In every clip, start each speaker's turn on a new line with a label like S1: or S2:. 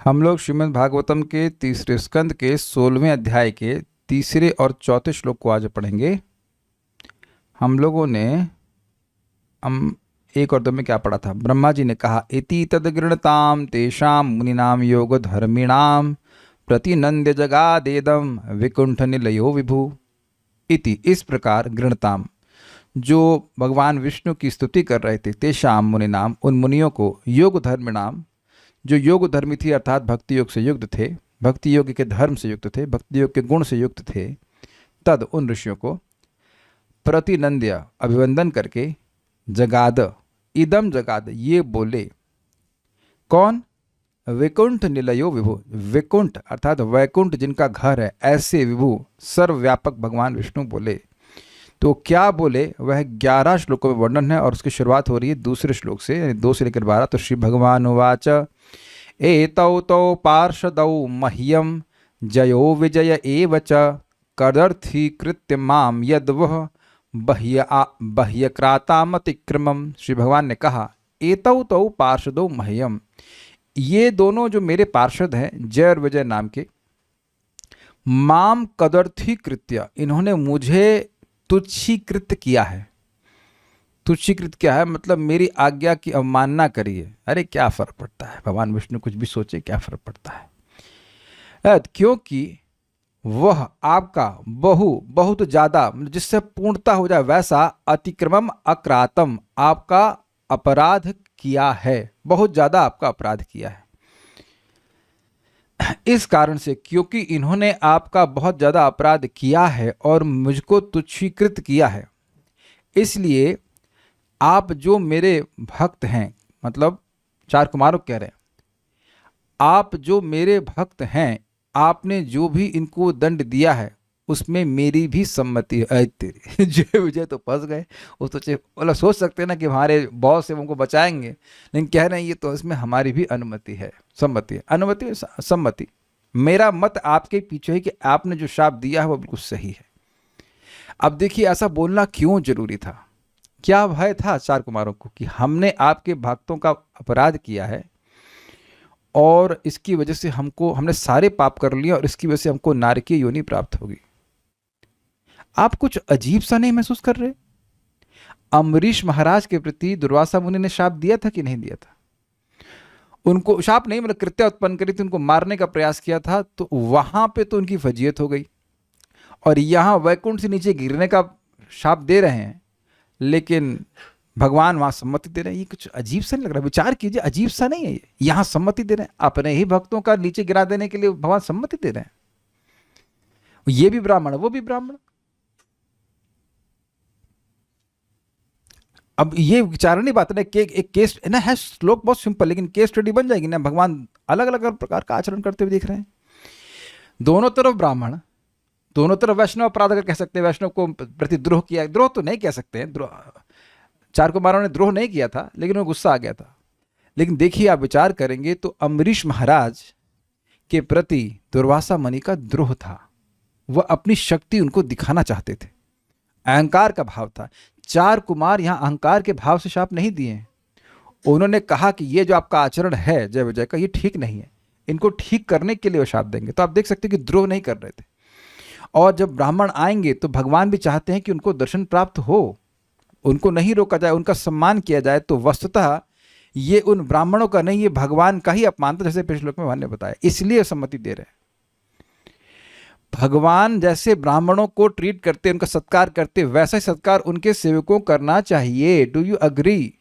S1: हम लोग श्रीमद् भागवतम के तीसरे स्कंद के 16वें अध्याय के तीसरे और चौथे श्लोक को आज पढ़ेंगे। हम लोगों ने हम एक और दो में क्या पढ़ा था? ब्रह्मा जी ने कहा, इति तद्गृणताम तेषां मुनीनाम योग धर्मिणाम प्रतिनंद्य जगादेदम विकुंठ निलयो विभु। इति, इस प्रकार, गृणताम, जो भगवान विष्णु की स्तुति कर रहे थे, तेषां मुनीनाम, उन मुनियों को, योग धर्मिणाम, जो योग धर्मी थी अर्थात भक्ति योग से युक्त थे, भक्ति योग के धर्म से युक्त थे, भक्ति योग के गुण से युक्त थे, तद, उन ऋषियों को, प्रतिनंद्य, अभिवंदन करके, जगाद, इदम जगाद, ये बोले। कौन? वैकुंठ निलयो विभु, वैकुंठ अर्थात वैकुंठ जिनका घर है, ऐसे विभु सर्वव्यापक भगवान विष्णु बोले। तो क्या बोले वह 11 श्लोकों में वर्णन है और उसकी शुरुआत हो रही है दूसरे श्लोक से, यानी 2 से लेकर 12। तो श्री भगवान उवाच, एतौ तौ पार्षदौ मह्यम जयो विजय एव च कदर्थीकृत्य माम यद्वह बह्यक्रातामतिक्रमम। श्री भगवान ने कहा, एतौ तौ पार्षदौ मह्यम, ये दोनों जो मेरे पार्षद हैं जय और विजय नाम के, माम कदर्थीकृत्य, इन्होंने मुझे तुच्छीकृत किया है। तुच्छीकृत क्या है? मतलब मेरी आज्ञा की अवमानना करिए। अरे क्या फर्क पड़ता है, भगवान विष्णु कुछ भी सोचे, क्या फर्क पड़ता है? क्योंकि वह आपका बहुत ज्यादा, जिससे पूर्णता हो जाए वैसा, अतिक्रमम अक्रातम, आपका अपराध किया है, बहुत ज्यादा आपका अपराध किया है। इस कारण से, क्योंकि इन्होंने आपका बहुत ज़्यादा अपराध किया है और मुझको तुच्छीकृत किया है, इसलिए आप जो मेरे भक्त हैं, मतलब 4 कुमारों कह रहे हैं, आप जो मेरे भक्त हैं, आपने जो भी इनको दंड दिया है उसमें मेरी भी सम्मति है। तेरी जय विजय तो फंस गए। वो तो मतलब सोच सकते हैं ना कि हमारे बॉस से उनको बचाएंगे, लेकिन कह रहे हैं ये तो इसमें हमारी भी अनुमति है, सम्मति है, अनुमति सम्मति। मेरा मत आपके पीछे है कि आपने जो शाप दिया है वो बिल्कुल सही है। अब देखिए, ऐसा बोलना क्यों जरूरी था? क्या भय था 4 कुमारों को कि हमने आपके भक्तों का अपराध किया है और इसकी वजह से हमने सारे पाप कर लिए और इसकी वजह से हमको नारकीय योनि प्राप्त होगी। आप कुछ अजीब सा नहीं महसूस कर रहे? अम्बरीश महाराज के प्रति दुर्वासा मुनि ने शाप दिया था कि नहीं दिया था? उनको शाप नहीं, मतलब कृत्या उत्पन्न करी थी, उनको मारने का प्रयास किया था, तो वहां पे तो उनकी फजीयत हो गई। और यहां वैकुंठ से नीचे गिरने का शाप दे रहे हैं, लेकिन भगवान वहां सम्मति दे रहे हैं। ये कुछ अजीब सा नहीं लग रहा? विचार कीजिए, अजीब सा नहीं है ये? यहां सम्मति दे रहे हैं, अपने ही भक्तों का नीचे गिरा देने के लिए भगवान सम्मति दे रहे हैं। ये भी ब्राह्मण, वो भी ब्राह्मण। अब ये विचारणी बात है कि एक केस ना है, श्लोक बहुत सिंपल, लेकिन केस स्टडी बन जाएगी ना। भगवान अलग अलग प्रकार का आचरण करते हुए दिख रहे हैं। दोनों तरफ ब्राह्मण, दोनों तरफ वैष्णव अपराध अगर कह सकते हैं, वैष्णव को प्रति द्रोह किया। द्रोह तो नहीं कह सकते हैं, द्रोह 4 कुमारों ने द्रोह नहीं किया था, लेकिन उन्हें गुस्सा आ गया था। लेकिन देखिए, आप विचार करेंगे तो अम्बरीश महाराज के प्रति दुर्वासा मुनि का द्रोह था। वह अपनी शक्ति उनको दिखाना चाहते थे, अहंकार का भाव था। 4 कुमार यहां अहंकार के भाव से शाप नहीं दिए। उन्होंने कहा कि ये जो आपका आचरण है जय विजय का, ये ठीक नहीं है, इनको ठीक करने के लिए वो शाप देंगे। तो आप देख सकते हैं कि द्रोह नहीं कर रहे थे। और जब ब्राह्मण आएंगे तो भगवान भी चाहते हैं कि उनको दर्शन प्राप्त हो, उनको नहीं रोका जाए, उनका सम्मान किया जाए। तो वस्तुतः ये उन ब्राह्मणों का नहीं, ये भगवान का ही अपमान था, जैसे पिछले श्लोक में भगवान ने बताया, इसलिए सम्मति दे रहे हैं। भगवान जैसे ब्राह्मणों को ट्रीट करते, उनका सत्कार करते, वैसा ही सत्कार उनके सेवकों करना चाहिए। Do you agree?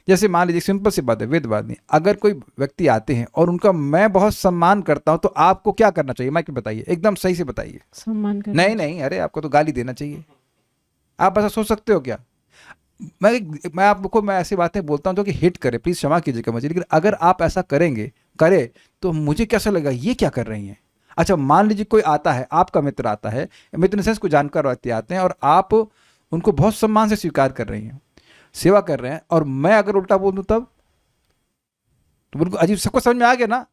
S1: जैसे मान लीजिए, सिंपल सी बात है, वेदवादी, अगर कोई व्यक्ति आते हैं और उनका मैं बहुत सम्मान करता हूं, तो आपको क्या करना चाहिए? मैं क्या बताइए, एकदम सही से बताइए।
S2: सम्मान करना।
S1: नहीं, अरे आपको तो गाली देना चाहिए। आप ऐसा सोच सकते हो क्या? मैं आपको, मैं ऐसी बातें बोलता हूं जो कि हिट करे, प्लीज क्षमा कीजिएगा मुझे, लेकिन अगर आप ऐसा करे तो मुझे कैसा लगेगा, ये क्या कर रही हैं? अच्छा, मान लीजिए कोई आता है, आपका मित्र आता है, मित्र इन सेंस कोई जानकार व्यक्ति आते हैं और आप उनको बहुत सम्मान से स्वीकार कर रही हैं, सेवा कर रहे हैं, और मैं अगर उल्टा बोल दूं तब तो बिल्कुल अजीब। सबको समझ में आ गया ना?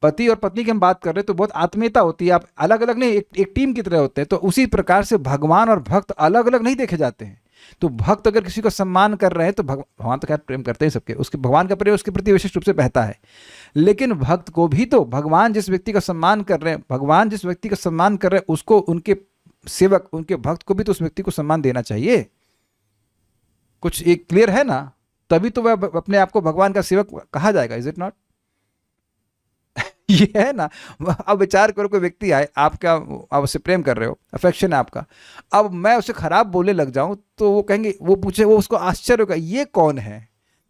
S1: पति और पत्नी की हम बात कर रहे हैं तो बहुत आत्मीयता होती है, आप अलग अलग नहीं, एक टीम की तरह होते हैं। तो उसी प्रकार से भगवान और भक्त अलग अलग नहीं देखे जाते हैं। तो भक्त अगर किसी को सम्मान कर रहे हैं तो भगवान तो खैर प्रेम करते हैं सबके, उसके भगवान का प्रेम उसके प्रति विशिष्ट रूप से बहता है, लेकिन भक्त को भी तो भगवान जिस व्यक्ति का सम्मान कर रहे हैं, भगवान जिस व्यक्ति का सम्मान कर रहे हैं उसको, उनके सेवक, उनके भक्त को भी तो उस व्यक्ति को सम्मान देना चाहिए। कुछ एक क्लियर है ना? तभी तो वह अपने आप को भगवान का सेवक कहा जाएगा, इज इट नॉट? ये है ना। अब विचार करो, कोई व्यक्ति आए, आपका, आप उससे प्रेम कर रहे हो, अफेक्शन है आपका, अब मैं उसे खराब बोलने लग जाऊं तो वो कहेंगे, वो पूछे, वो उसको आश्चर्य होगा, ये कौन है?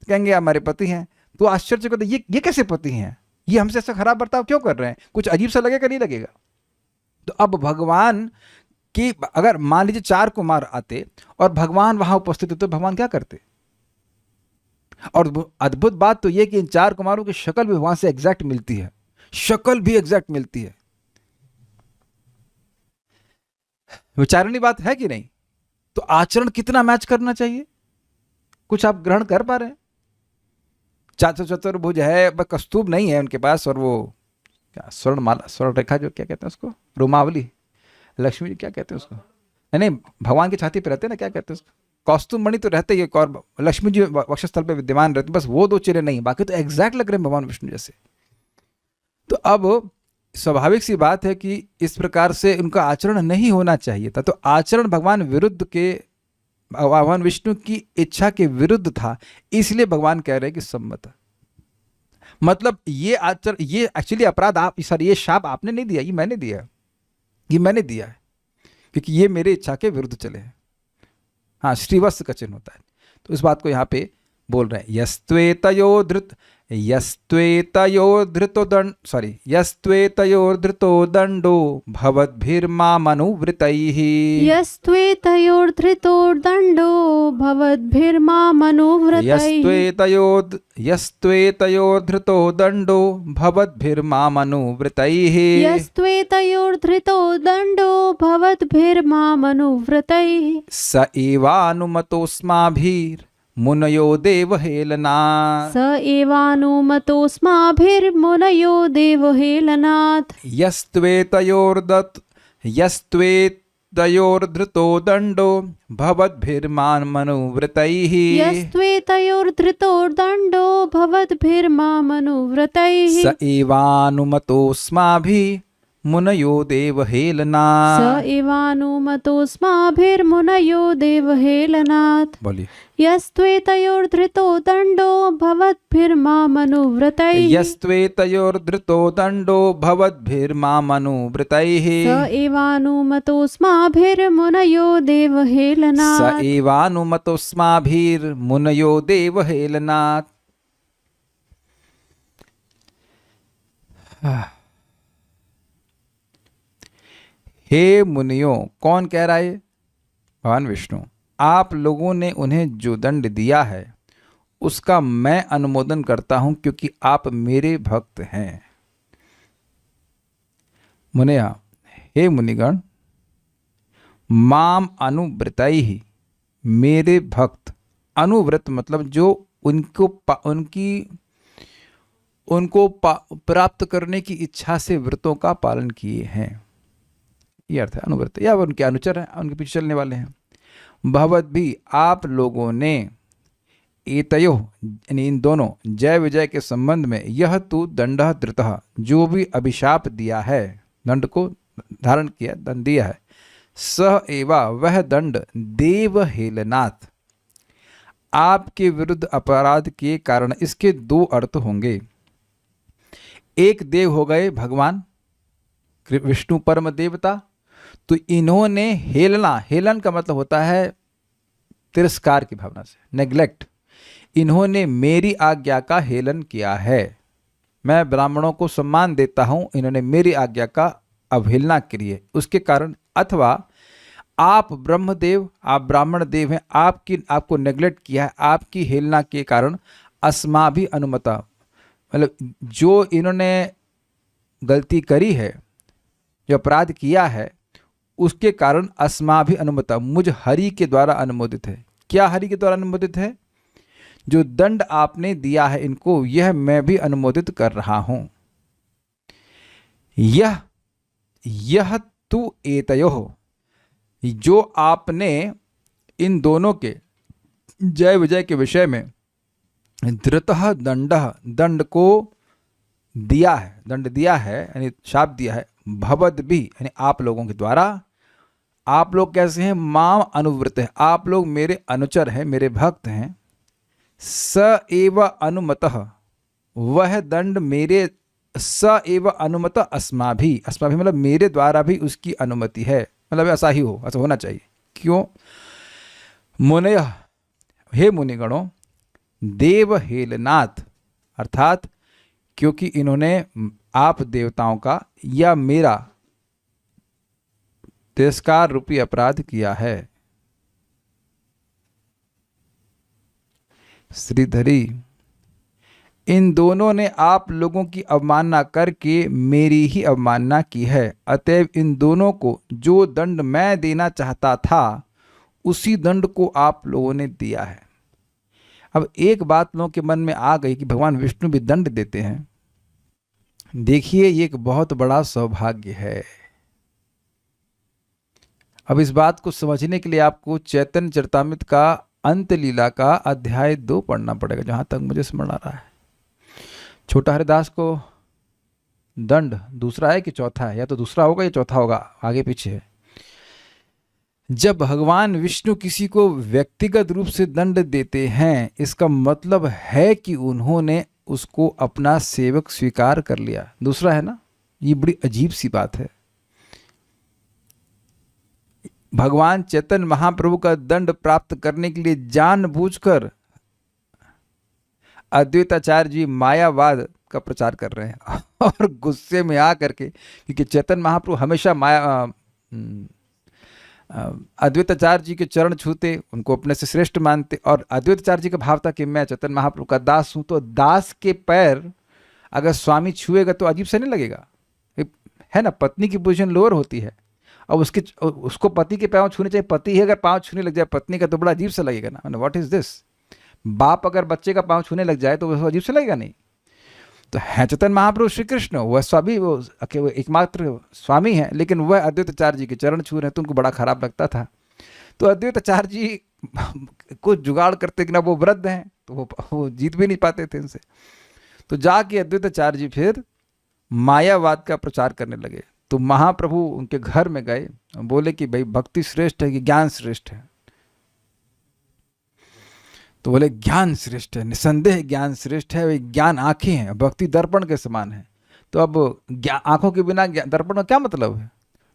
S1: कहेंगे हमारे पति हैं। तो आश्चर्य करते, ये कैसे पति हैं, ये हमसे ऐसा खराब बर्ताव क्यों कर रहे हैं? कुछ अजीब सा लगेगा, नहीं लगेगा? तो अब भगवान की, अगर मान लीजिए 4 कुमार आते और भगवान वहां उपस्थित होते तो भगवान क्या करते? और अद्भुत बात तो यह कि इन 4 कुमारों की शक्ल भी भगवान से एग्जैक्ट मिलती है, शक्ल भी एग्जैक्ट मिलती है। विचारणी बात है कि नहीं? तो आचरण कितना मैच करना चाहिए? कुछ आप ग्रहण कर पा रहे हैं? चतुर्भुज है, कस्तूब नहीं है उनके पास, और वो क्या स्वर्णमाला, स्वर्ण रेखा, जो क्या कहते हैं उसको, रोमावली, लक्ष्मी जी क्या कहते हैं उसको, नहीं भगवान की छाती पे रहते हैं ना, क्या कहते हैं उसको, कौस्तुभ मणि तो रहते ही, और लक्ष्मी जी वक्षस्थल पे विद्यमान रहते, बस वो 2 चेहरे नहीं, बाकी तो एग्जैक्ट लग रहे हैं भगवान विष्णु जैसे। तो अब स्वाभाविक सी बात है कि इस प्रकार से उनका आचरण नहीं होना चाहिए था। तो आचरण भगवान विरुद्ध के, भगवान विष्णु की इच्छा के विरुद्ध था, इसलिए भगवान कह रहे हैं कि सम्मत। मतलब ये आचरण, ये एक्चुअली अपराध आप, सर ये शाप आपने नहीं दिया, ये मैंने दिया, ये मैंने दिया है, क्योंकि ये मेरे इच्छा के विरुद्ध चले हैं। हाँ, श्रीवत्स का चिन्ह होता है। तो इस बात को यहाँ पे बोल रहे हैं, यस्त्वेतयोर्धृतो दंडो भवद्भिर्मामनुवृतैः।
S2: यस्त्वेतयोर्धृतो दंडो भवद्भिर्मामनुवृतैः।
S1: यस्त्वेतयोर्धृतो दंडो भवद्भिर्मामनुवृतैः।
S2: यस्त्वेतयोर्धृतो दंडो भवद्भिर्मामनुवृतैः।
S1: स एवानुमतोऽस्माभिर् मुनयो देवहेलनात्।
S2: स एवानुमतोऽस्माभिर्मुनयो देवहेलनात्।
S1: यस्त्वेतयोर्धृतो दंडो भवद्भिर्मामनुवृतैः।
S2: यस्त्वेतयोर्धृतो दंडो भवद्भिर्मामनुवृतैः।
S1: स एवानुमतोऽस्माभिः मुनयो देवहेलनात्।
S2: स एवानुमतोऽस्माभिर्मुनयो देवहेलनात्।
S1: बोलिए।
S2: यस्त्वेतयोर्धृतो दंडो भवद्भिर्मामनुवृतैः।
S1: यस्त्वेतयोर्धृतो दंडो भवद्भिर्मामनुवृतैः।
S2: स एवानुमतोऽस्माभिर्मुनयो देवहेलनात्।
S1: स एवानुमतोऽस्माभिर्मुनयो देवहेलनात्। हे मुनियों, कौन कह रहा है? भगवान विष्णु। आप लोगों ने उन्हें जो दंड दिया है उसका मैं अनुमोदन करता हूं, क्योंकि आप मेरे भक्त हैं। मुनिया, हे मुनिगण, माम अनुव्रतैः, मेरे भक्त, अनुव्रत मतलब जो उनको प्राप्त करने की इच्छा से व्रतों का पालन किए हैं, ये अर्थ है अनुव्रत, या उनके अनुचर हैं, उनके पीछे चलने वाले हैं। भगवत भी, आप लोगों ने, एतयो यानी इन दोनों, जय विजय के संबंध में, यह तू दंडः धृतः, जो भी अभिशाप दिया है, दंड को धारण किया, दंड दिया है, सह एवा, वह दंड, देवहेलनात्, आपके विरुद्ध अपराध के कारण। इसके 2 अर्थ होंगे। एक देव हो गए भगवान विष्णु परम देवता, तो इन्होंने हेलना, हेलन का मतलब होता है तिरस्कार की भावना से, नेग्लेक्ट, इन्होंने मेरी आज्ञा का हेलन किया है। मैं ब्राह्मणों को सम्मान देता हूं, इन्होंने मेरी आज्ञा का अवहेलना की है, उसके कारण। अथवा आप ब्रह्मदेव, आप ब्राह्मण देव हैं, आपको नेग्लेक्ट किया है, आपकी हेलना के कारण। अस्मा भी अनुमता, मतलब जो इन्होंने गलती करी है, जो अपराध किया है, उसके कारण अस्मा भी अनुमता, मुझ हरि के द्वारा अनुमोदित है। क्या हरि के द्वारा अनुमोदित है? जो दंड आपने दिया है इनको, यह मैं भी अनुमोदित कर रहा हूं। यह तु एतयोः, जो आपने इन दोनों के जय विजय के विषय में धृतः दंडः, दंड को दिया है, दंड दिया है यानी शाप दिया है, भवद भी यानी आप लोगों के द्वारा। आप लोग कैसे हैं? माम अनुव्रत है, आप लोग मेरे अनुचर हैं, मेरे भक्त हैं। स एव अनुमतः, वह दंड मेरे, स एव अनुमत अस्माभि, अस्माभि मतलब मेरे द्वारा भी उसकी अनुमति है, मतलब ऐसा ही हो, ऐसा होना चाहिए। क्यों? मुनय, हे मुनिगणों, देव हेलनाथ, अर्थात क्योंकि इन्होंने आप देवताओं का या मेरा तिरस्कार रूपी अपराध किया है। श्रीधरी, इन दोनों ने आप लोगों की अवमानना करके मेरी ही अवमानना की है, अतएव इन दोनों को जो दंड मैं देना चाहता था उसी दंड को आप लोगों ने दिया है। अब एक बात लोगों के मन में आ गई कि भगवान विष्णु भी दंड देते हैं। देखिए, ये एक बहुत बड़ा सौभाग्य है। अब इस बात को समझने के लिए आपको चैतन्य चरितामृत का अंत लीला का अध्याय 2 पढ़ना पड़ेगा, जहां तक मुझे स्मरण आ रहा है। छोटा हरिदास को दंड दूसरा है कि चौथा है, या तो दूसरा होगा या चौथा होगा, आगे पीछे है। जब भगवान विष्णु किसी को व्यक्तिगत रूप से दंड देते हैं, इसका मतलब है कि उन्होंने उसको अपना सेवक स्वीकार कर लिया। दूसरा है ना, ये बड़ी अजीब सी बात है। भगवान चैतन्य महाप्रभु का दंड प्राप्त करने के लिए जानबूझकर अद्वैताचार्य जी मायावाद का प्रचार कर रहे हैं और गुस्से में आ करके, क्योंकि चैतन्य महाप्रभु हमेशा अद्वैताचार्य जी के चरण छूते, उनको अपने से श्रेष्ठ मानते, और अद्वैताचार्य जी का भाव था कि मैं चैतन्य महाप्रभु का दास हूं, तो दास के पैर अगर स्वामी छुएगा तो अजीब से नहीं लगेगा, है ना। पत्नी की पोजीशन लोअर होती है और उसको पति के पाँव छूने चाहिए, पति ही अगर पाँव छूने लग जाए पत्नी का तो बड़ा अजीब सा लगेगा ना, व्हाट इज दिस। बाप अगर बच्चे का पाँव छूने लग जाए तो वह अजीब से लगेगा नहीं। तो है चैतन्य महाप्रभु श्री कृष्ण, वह स्वामी, वो एकमात्र स्वामी है, लेकिन वह अद्वैताचार्य जी के चरण छू रहे हैं तो उनको बड़ा खराब लगता था। तो अद्वैताचार्य जी कुछ जुगाड़ करते कि ना, वो वृद्ध हैं तो वो जीत भी नहीं पाते थे इनसे। तो जाके अद्वैताचार्य जी फिर मायावाद का प्रचार करने लगे। तो महाप्रभु उनके घर में गए, बोले कि भाई भक्ति श्रेष्ठ है कि ज्ञान श्रेष्ठ है? तो बोले ज्ञान श्रेष्ठ है, निसंदेह ज्ञान श्रेष्ठ है। ज्ञान आंखें हैं, भक्ति दर्पण के समान है। तो अब आंखों के बिना दर्पण का क्या मतलब है?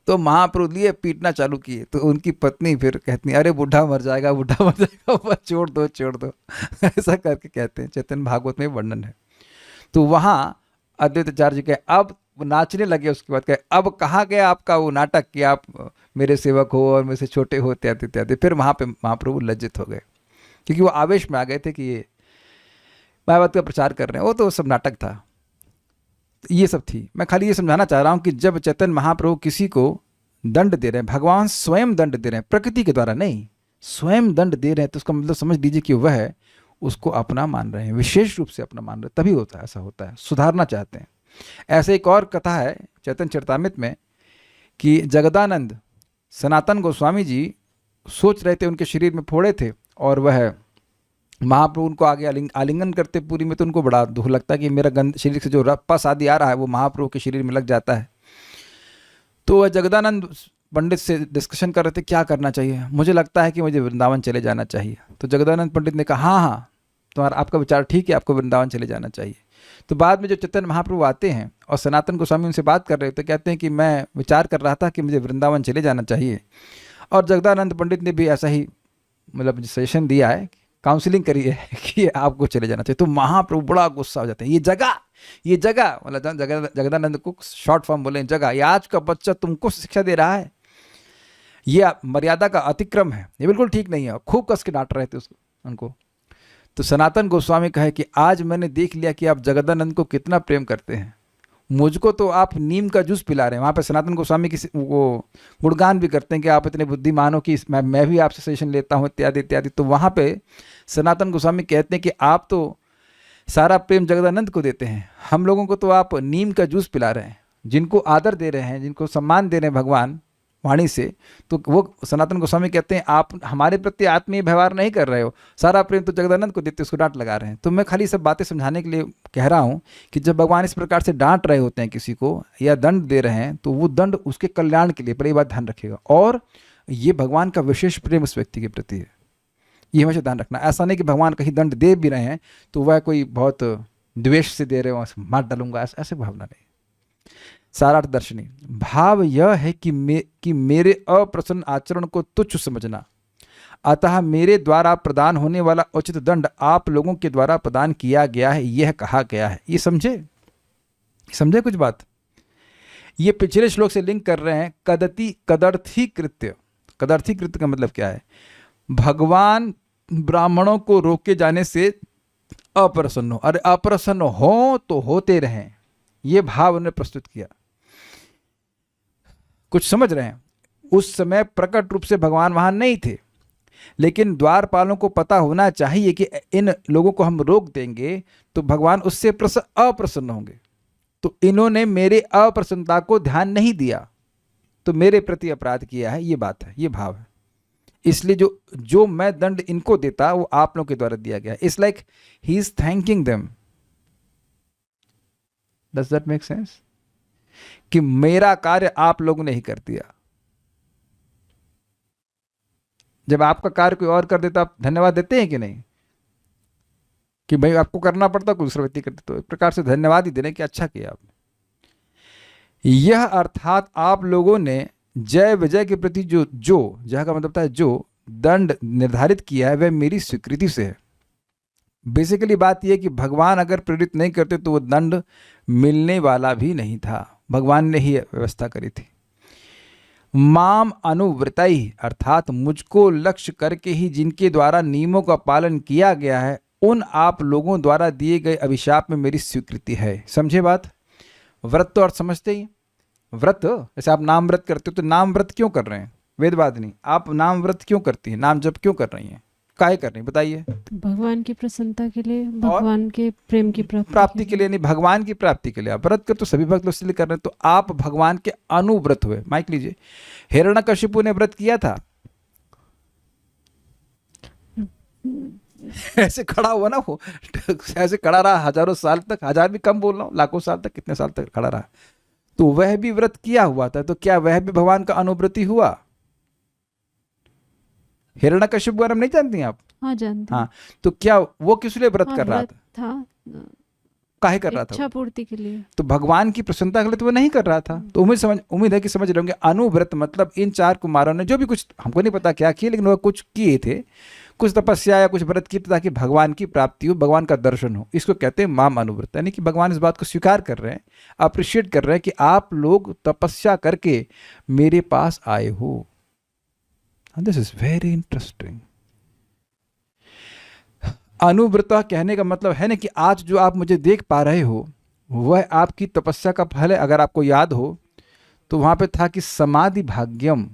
S1: तो महाप्रभु लिए पीटना चालू किए। तो उनकी पत्नी फिर कहती, अरे बूढ़ा मर जाएगा, बूढ़ा मर जाएगा, बस छोड़ दो छोड़ दो ऐसा करके कहते हैं, चैतन्य भागवत में वर्णन है। तो वहाँ अद्वैताचार्य जी कहे, अब नाचने लगे। उसके बाद कहे, अब कहाँ गया आपका वो नाटक कि आप मेरे सेवक हो और मेरे से छोटे हो, इत्यादि इत्यादि। फिर वहाँ पे महाप्रभु लज्जित हो गए, क्योंकि वो आवेश में आ गए थे कि ये मायावाद का प्रचार कर रहे हैं। वो तो सब नाटक था, ये सब थी। मैं खाली ये समझाना चाह रहा हूँ कि जब चैतन्य महाप्रभु किसी को दंड दे रहे हैं, भगवान स्वयं दंड दे रहे हैं, प्रकृति के द्वारा नहीं, स्वयं दंड दे रहे हैं, तो उसका मतलब समझ लीजिए कि वह उसको अपना मान रहे हैं, विशेष रूप से अपना मान रहे हैं। तभी होता है, ऐसा होता है, सुधारना चाहते हैं। ऐसे एक और कथा है चैतन्य चरितामृत में कि जगदानंद सनातन गोस्वामी जी सोच रहे थे, उनके शरीर में फोड़े थे और वह महाप्रभु उनको आगे आलिंगन करते पूरी में, तो उनको बड़ा दुख लगता कि मेरा गंद शरीर से जो पस आदि आ रहा है वो महाप्रभु के शरीर में लग जाता है। तो वह जगदानंद पंडित से डिस्कशन कर रहे थे क्या करना चाहिए। मुझे लगता है कि मुझे वृंदावन चले जाना चाहिए। तो जगदानंद पंडित ने कहा, हाँ हाँ तुम्हारा आपका विचार ठीक है, आपको वृंदावन चले जाना चाहिए। तो बाद में जो चैतन्य महाप्रभु आते हैं और सनातन गोस्वामी उनसे बात कर रहे थे, कहते हैं कि मैं विचार कर रहा था कि मुझे वृंदावन चले जाना चाहिए। और जगदानंद पंडित ने भी ऐसा ही मतलब सजेशन दिया है, काउंसलिंग करी है कि आपको चले जाना चाहिए। तो महाप्रभु बड़ा गुस्सा हो जाते हैं, ये जगह मतलब जगदानंद को शॉर्ट फॉर्म बोले जगह, ये आज का बच्चा तुमको शिक्षा दे रहा है, ये मर्यादा का अतिक्रम है, ये बिल्कुल ठीक नहीं है। खूब कस के डांट रहे थे उनको। तो सनातन गोस्वामी कहे कि आज मैंने देख लिया कि आप जगदानंद को कितना प्रेम करते हैं, मुझको तो आप नीम का जूस पिला रहे हैं। वहाँ पे सनातन गोस्वामी की वो गुणगान भी करते हैं कि आप इतने बुद्धिमान हो कि मैं भी आपसे सजेशन लेता हूँ, इत्यादि इत्यादि। तो वहाँ पे सनातन गोस्वामी कहते हैं कि आप तो सारा प्रेम जगदानंद को देते हैं, हम लोगों को तो आप नीम का जूस पिला रहे हैं। जिनको आदर दे रहे हैं, जिनको सम्मान दे रहे हैं भगवान, वाणी से, तो वो सनातन गोस्वामी कहते हैं आप हमारे प्रति आत्मीय व्यवहार नहीं कर रहे हो, सारा प्रेम तो जगदानंद को देते, उसको डांट लगा रहे हैं। तो मैं खाली सब बातें समझाने के लिए कह रहा हूँ कि जब भगवान इस प्रकार से डांट रहे होते हैं किसी को या दंड दे रहे हैं, तो वो दंड उसके कल्याण के लिए, पर ये बात ध्यान रखिएगा। और ये भगवान का विशेष प्रेम उस व्यक्ति के प्रति है, ये हमेशा ध्यान रखना। ऐसा नहीं कि भगवान कहीं दंड दे भी रहे हैं तो वह कोई बहुत द्वेष से दे रहे हो, मार डालूंगा, ऐसे भावना नहीं। सारार्थ दर्शनी भाव यह है कि मेरे अप्रसन्न आचरण को तुच्छ समझना, अतः मेरे द्वारा प्रदान होने वाला उचित दंड आप लोगों के द्वारा प्रदान किया गया है, यह कहा गया है। ये समझे कुछ बात? ये पिछले श्लोक से लिंक कर रहे हैं। कदर्थी कृत्य का मतलब क्या है? भगवान ब्राह्मणों को रोके जाने से अप्रसन्न हो, अरे अप्रसन्न हो तो होते रहें, ये भाव उन्होंने प्रस्तुत किया। कुछ समझ रहे हैं? उस समय प्रकट रूप से भगवान वहां नहीं थे, लेकिन द्वारपालों को पता होना चाहिए कि इन लोगों को हम रोक देंगे तो भगवान उससे अप्रसन्न होंगे। तो इन्होंने मेरे अप्रसन्नता को ध्यान नहीं दिया तो मेरे प्रति अपराध किया है, ये बात है, ये भाव है। इसलिए जो मैं दंड इनको देता वो आप लोगों के द्वारा दिया गया। It's like he is thanking them. Does that make sense? कि मेरा कार्य आप लोगों ने ही कर दिया। जब आपका कार्य कोई और कर देता आप धन्यवाद देते हैं कि नहीं? कि भाई आपको करना पड़ता, कोई दूसरा व्यक्ति करते, तो एक प्रकार से धन्यवाद ही देने कि अच्छा किया आपने। यह अर्थात आप लोगों ने जय विजय के प्रति जो जय का मतलब है जो दंड निर्धारित किया है वह मेरी स्वीकृति से है। बेसिकली बात यह है कि भगवान अगर प्रेरित नहीं करते तो वो दंड मिलने वाला भी नहीं था, भगवान ने ही व्यवस्था करी थी। माम अनुव्रतई अर्थात मुझको लक्ष्य करके ही जिनके द्वारा नियमों का पालन किया गया है उन आप लोगों द्वारा दिए गए अभिशाप में मेरी स्वीकृति है। समझे बात? व्रत तो अर्थ समझते ही। व्रत जैसे आप नाम व्रत करते हो तो नाम व्रत क्यों कर रहे हैं? वेदवादिनी आप नाम व्रत क्यों करती हैं? नाम जप क्यों कर रही हैं? काहे कर रही हैं बताइए?
S2: भगवान की प्रसन्नता के लिए, भगवान के प्रेम की
S1: प्राप्ति के लिए नहीं, भगवान की प्राप्ति के लिए। आप व्रत कर तो सभी भक्त लोग इसलिए कर रहे हैं, तो आप भगवान के अनुव्रत हुए। माइक लीजिए। हिरण्यकशिपु ने व्रत किया था, ऐसे खड़ा हुआ ना वो, ऐसे खड़ा रहा हजारों साल तक, हजार भी कम बोल रहा हूं, लाखों साल तक, कितने साल तक खड़ा रहा, तो वह भी व्रत किया हुआ था। तो क्या वह भी भगवान का अनुव्रती हुआ? हिरण्यकशिपु बारे में नहीं जानती आप?
S2: हाँ जानती।
S1: हाँ, तो क्या वो किस लिए व्रत कर रहा था? काहे कर रहा था?
S2: इच्छा पूर्ति के लिए।
S1: तो भगवान की प्रसन्नता के लिए तो वो नहीं कर रहा था। तो उम्मीद है कि समझ रहे होंगे। अनुव्रत मतलब इन चार कुमारों ने जो भी कुछ, हमको नहीं पता क्या किए, लेकिन वो कुछ किए थे, कुछ तपस्या या कुछ व्रत किए ताकि भगवान की प्राप्ति हो, भगवान का दर्शन हो। इसको कहते हैं माम अनुव्रत। यानी कि भगवान इस बात को स्वीकार कर रहे हैं, अप्रिशिएट कर रहे हैं कि आप लोग तपस्या करके मेरे पास आए हो। This is very interesting. Anuvrata कहने का मतलब है ना कि आज जो आप मुझे देख पा रहे हो वह आपकी तपस्या का फल है। अगर आपको याद हो तो वहां पे था कि समाधि भाग्यम।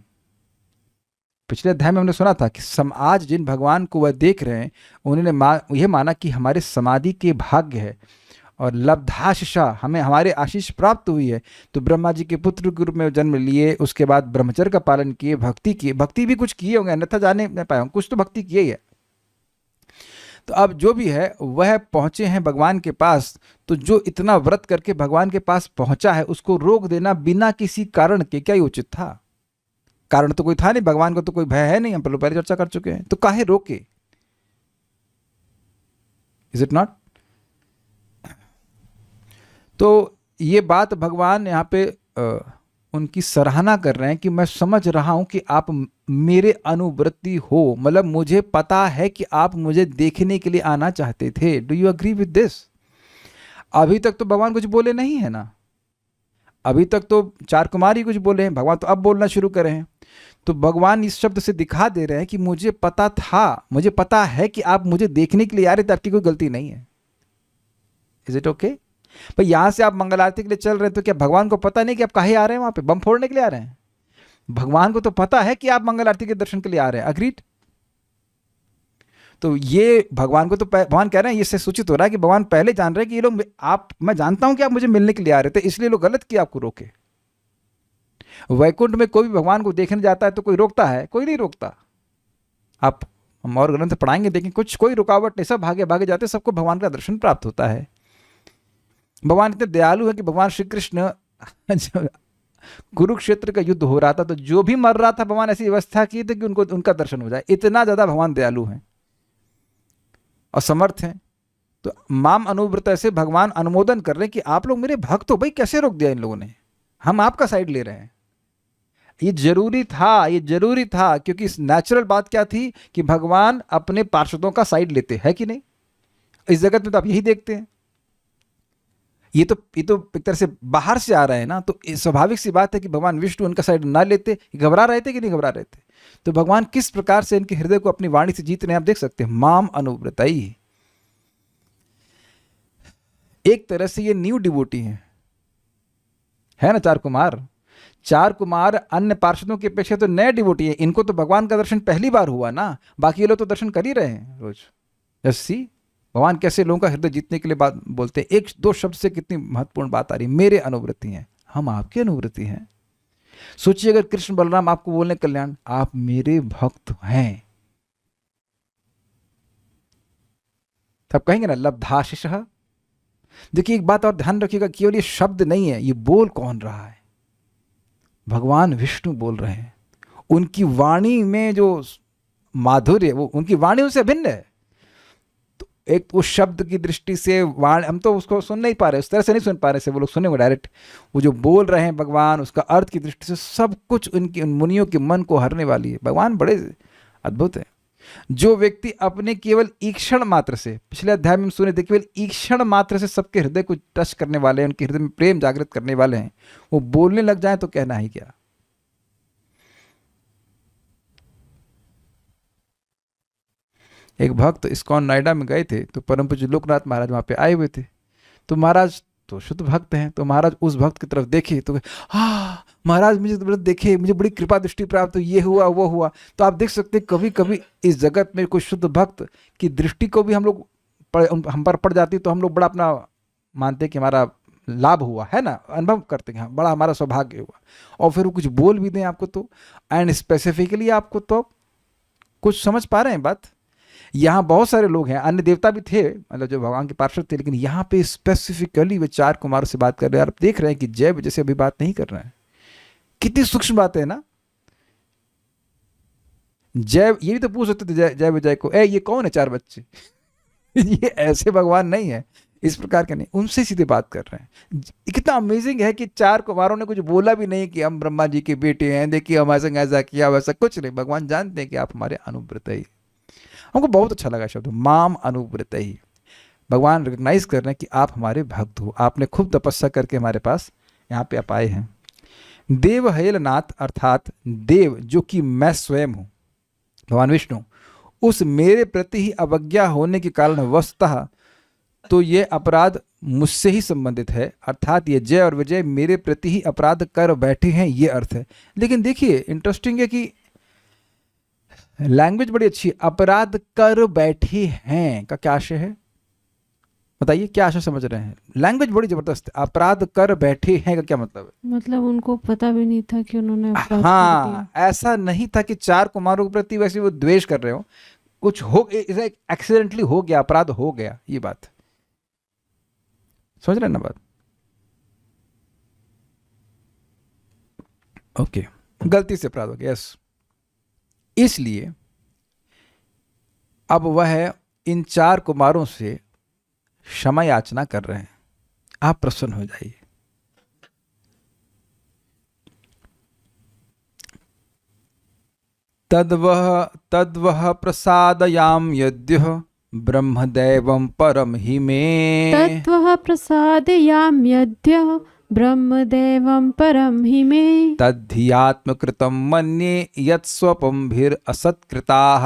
S1: पिछले अध्याय में हमने सुना था कि आज जिन भगवान को वह देख रहे हैं उन्होंने यह माना कि हमारे समाधि के भाग्य है और लब्धाशिषा, हमें हमारे आशीष प्राप्त हुई है। तो ब्रह्मा जी के पुत्र के रूप में जन्म लिए, उसके बाद ब्रह्मचर्य का पालन किए, भक्ति किए, भक्ति भी कुछ किए होंगे, अन्यथा जाने नहीं पाए होंगे, कुछ तो भक्ति किए ही है। तो अब जो भी है वह पहुंचे हैं भगवान के पास। तो जो इतना व्रत करके भगवान के पास पहुंचा है उसको रोक देना बिना किसी कारण के क्या ही उचित था? कारण तो कोई था नहीं, भगवान को तो कोई भय है नहीं, हम पहले चर्चा कर चुके हैं। तो काहे रोके? Is it not? तो ये बात भगवान यहाँ पे उनकी सराहना कर रहे हैं कि मैं समझ रहा हूं कि आप मेरे अनुव्रती हो, मतलब मुझे पता है कि आप मुझे देखने के लिए आना चाहते थे। Do you agree with this? अभी तक तो भगवान कुछ बोले नहीं है ना, अभी तक तो चार कुमार ही कुछ बोले हैं, भगवान तो अब बोलना शुरू करे हैं। तो भगवान इस शब्द से दिखा दे रहे हैं कि मुझे पता था, मुझे पता है कि आप मुझे देखने के लिए आ रहे थे, आपकी कोई गलती नहीं है। Is it okay? भाई यहां से आप मंगल आरती के लिए चल रहे हैं तो क्या भगवान को पता नहीं कि आप काहे आ रहे हैं? वहां पे बम फोड़ने के लिए आ रहे हैं? भगवान को तो पता है कि आप मंगल आरती के दर्शन के लिए आ रहे हैं। अग्रीड? तो ये भगवान को तो भगवान कह रहे हैं, इससे सूचित हो रहा है कि भगवान पहले जान रहे हैं कि ये लोग मैं जानता हूं कि आप मुझे मिलने के लिए आ रहे थे, इसलिए लोग गलत किया, आपको रोके। वैकुंठ में कोई भी भगवान को देखने जाता है तो कोई रोकता है? कोई नहीं रोकता। आप हम और ग्रंथ पढ़ाएंगे, देखें, कुछ कोई रुकावट नहीं, सब भागे भागे जाते, सबको भगवान का दर्शन प्राप्त होता है। भगवान इतने दयालु है कि भगवान श्री कृष्ण जब कुरुक्षेत्र का युद्ध हो रहा था तो जो भी मर रहा था भगवान ऐसी व्यवस्था की थी कि उनको उनका दर्शन हो जाए। इतना ज्यादा भगवान दयालु हैं और समर्थ हैं। तो माम अनुव्रत से भगवान अनुमोदन कर रहे हैं कि आप लोग मेरे भक्त हो, भाई कैसे रोक दिया इन लोगों ने, हम आपका साइड ले रहे हैं। ये जरूरी था, ये जरूरी था, क्योंकि नेचुरल बात क्या थी कि भगवान अपने पार्षदों का साइड लेते हैं कि नहीं। इस जगत में तो आप यही देखते हैं। ये तो एक तरह से बाहर से आ रहे हैं ना, तो स्वाभाविक सी बात है कि भगवान विष्णु उनका साइड ना लेते। घबरा रहे थे कि नहीं घबरा रहे थे? तो भगवान किस प्रकार से इनके हृदय को अपनी वाणी से जीत रहे हैं आप देख सकते हैं। माम अनुव्रतई, एक तरह से ये न्यू डिवोटी है ना। चार कुमार अन्य पार्षदों की अपेक्षा तो नए डिवोटी है। इनको तो भगवान का दर्शन पहली बार हुआ ना, बाकी लोग तो दर्शन कर ही रहे हैं रोज। जैसी भगवान कैसे लोगों का हृदय जीतने के लिए बात बोलते हैं। एक दो शब्द से कितनी महत्वपूर्ण बात आ रही है। मेरे अनुव्रती हैं, हम आपके अनुव्रती हैं। सोचिए अगर कृष्ण बलराम आपको बोलने कल्याण, आप मेरे भक्त हैं, तब कहेंगे ना लब्धाशिष। देखिए एक बात और ध्यान रखिएगा, केवल ये शब्द नहीं है, ये बोल कौन रहा है? भगवान विष्णु बोल रहे हैं। उनकी वाणी में जो माधुर्य, वो उनकी वाणी उनसे भिन्न है। तो एक उस शब्द की दृष्टि से वाणी, हम तो उसको सुन नहीं पा रहे, उस तरह से नहीं सुन पा रहे से वो लोग सुनेंगे डायरेक्ट। वो जो बोल रहे हैं भगवान, उसका अर्थ की दृष्टि से सब कुछ उनकी उन मुनियों के मन को हरने वाली है। भगवान बड़े अद्भुत है। जो व्यक्ति अपने केवल ईक्षण मात्र से, पिछले अध्याय में हम सुने थे, केवल ईक्षण मात्र से सबके हृदय को टच करने वाले हैं, उनके हृदय में प्रेम जागृत करने वाले हैं, वो बोलने लग जाए तो कहना ही क्या। एक भक्त इस्कॉन नोएडा में गए थे तो परम पूज्य लोकनाथ महाराज वहां पे आए हुए थे। तो महाराज तो शुद्ध भक्त हैं, तो महाराज उस भक्त की तरफ देखे तो हाँ महाराज मुझे तो देखे, मुझे बड़ी कृपा दृष्टि प्राप्त, तो ये हुआ वो हुआ। तो आप देख सकते हैं कभी कभी इस जगत में कोई शुद्ध भक्त की दृष्टि को भी हम लोग हम पर पड़ जाती, तो हम लोग बड़ा अपना मानते कि हमारा लाभ हुआ है ना, अनुभव करते हैं बड़ा हमारा सौभाग्य हुआ, और फिर वो कुछ बोल भी दें आपको तो, एंड स्पेसिफिकली आपको तो कुछ समझ पा रहे हैं बात। यहाँ बहुत सारे लोग हैं, अन्य देवता भी थे, मतलब जो भगवान के पार्षद थे, लेकिन यहाँ पे स्पेसिफिकली वे चार कुमारों से बात कर रहे हैं। आप देख रहे हैं कि जय विजय से अभी बात नहीं कर रहे हैं। कितनी सूक्ष्म बात है ना। जय, ये भी तो पूछ सकते थे जय विजय को, ए ये कौन है चार बच्चे ये ऐसे भगवान नहीं है, इस प्रकार के नहीं, उनसे सीधे बात कर रहे हैं। कितना अमेजिंग है कि चार कुमारों ने कुछ बोला भी नहीं कि हम ब्रह्मा जी के बेटे हैं, देखिए हमारे संग ऐसा किया वैसा, कुछ नहीं। भगवान जानते हैं कि आप हमारे अनुव्रत ही। हमको बहुत अच्छा लगा शब्द माम अनुव्रत ही। भगवान रिकग्नाइज कर रहे हैं कि आप हमारे भक्त हो, आपने खूब तपस्या करके हमारे पास यहाँ पे आप आए हैं। देव हेलनाथ अर्थात देव जो कि मैं स्वयं हूँ, भगवान विष्णु, उस मेरे प्रति ही अवज्ञा होने के कारण वस्तः तो ये अपराध मुझसे ही संबंधित है, अर्थात ये जय और विजय मेरे प्रति ही अपराध कर बैठे हैं, ये अर्थ है। लेकिन देखिए इंटरेस्टिंग है कि लैंग्वेज बड़ी अच्छी है। अपराध कर बैठे हैं का क्या आशय है बताइए, क्या आशय समझ रहे हैं? लैंग्वेज बड़ी जबरदस्त है। अपराध कर बैठे हैं का क्या मतलब है?
S2: मतलब उनको पता भी नहीं था कि उन्होंने अपराध कर
S1: हाँ,
S2: दिया।
S1: ऐसा नहीं था कि चार कुमारों के प्रति वैसे वो द्वेष कर रहे हो, कुछ हो एक्सीडेंटली हो गया, अपराध हो गया, ये बात समझ रहे हैं ना बात। ओके, गलती से अपराध हो गया, यस। इसलिए अब वह इन चार कुमारों से क्षमा याचना कर रहे हैं, आप प्रसन्न हो जाइए। तद्वह प्रसादयाम यद्य ब्रह्मदैवं परम हि मे।
S2: तत्त्वः प्रसादयाम्यद्य ब्रह्मदेवं परं हि मे।
S1: तद्धियात्मकृतं मन्ये यत्स्वपंभिरसत्कृताः।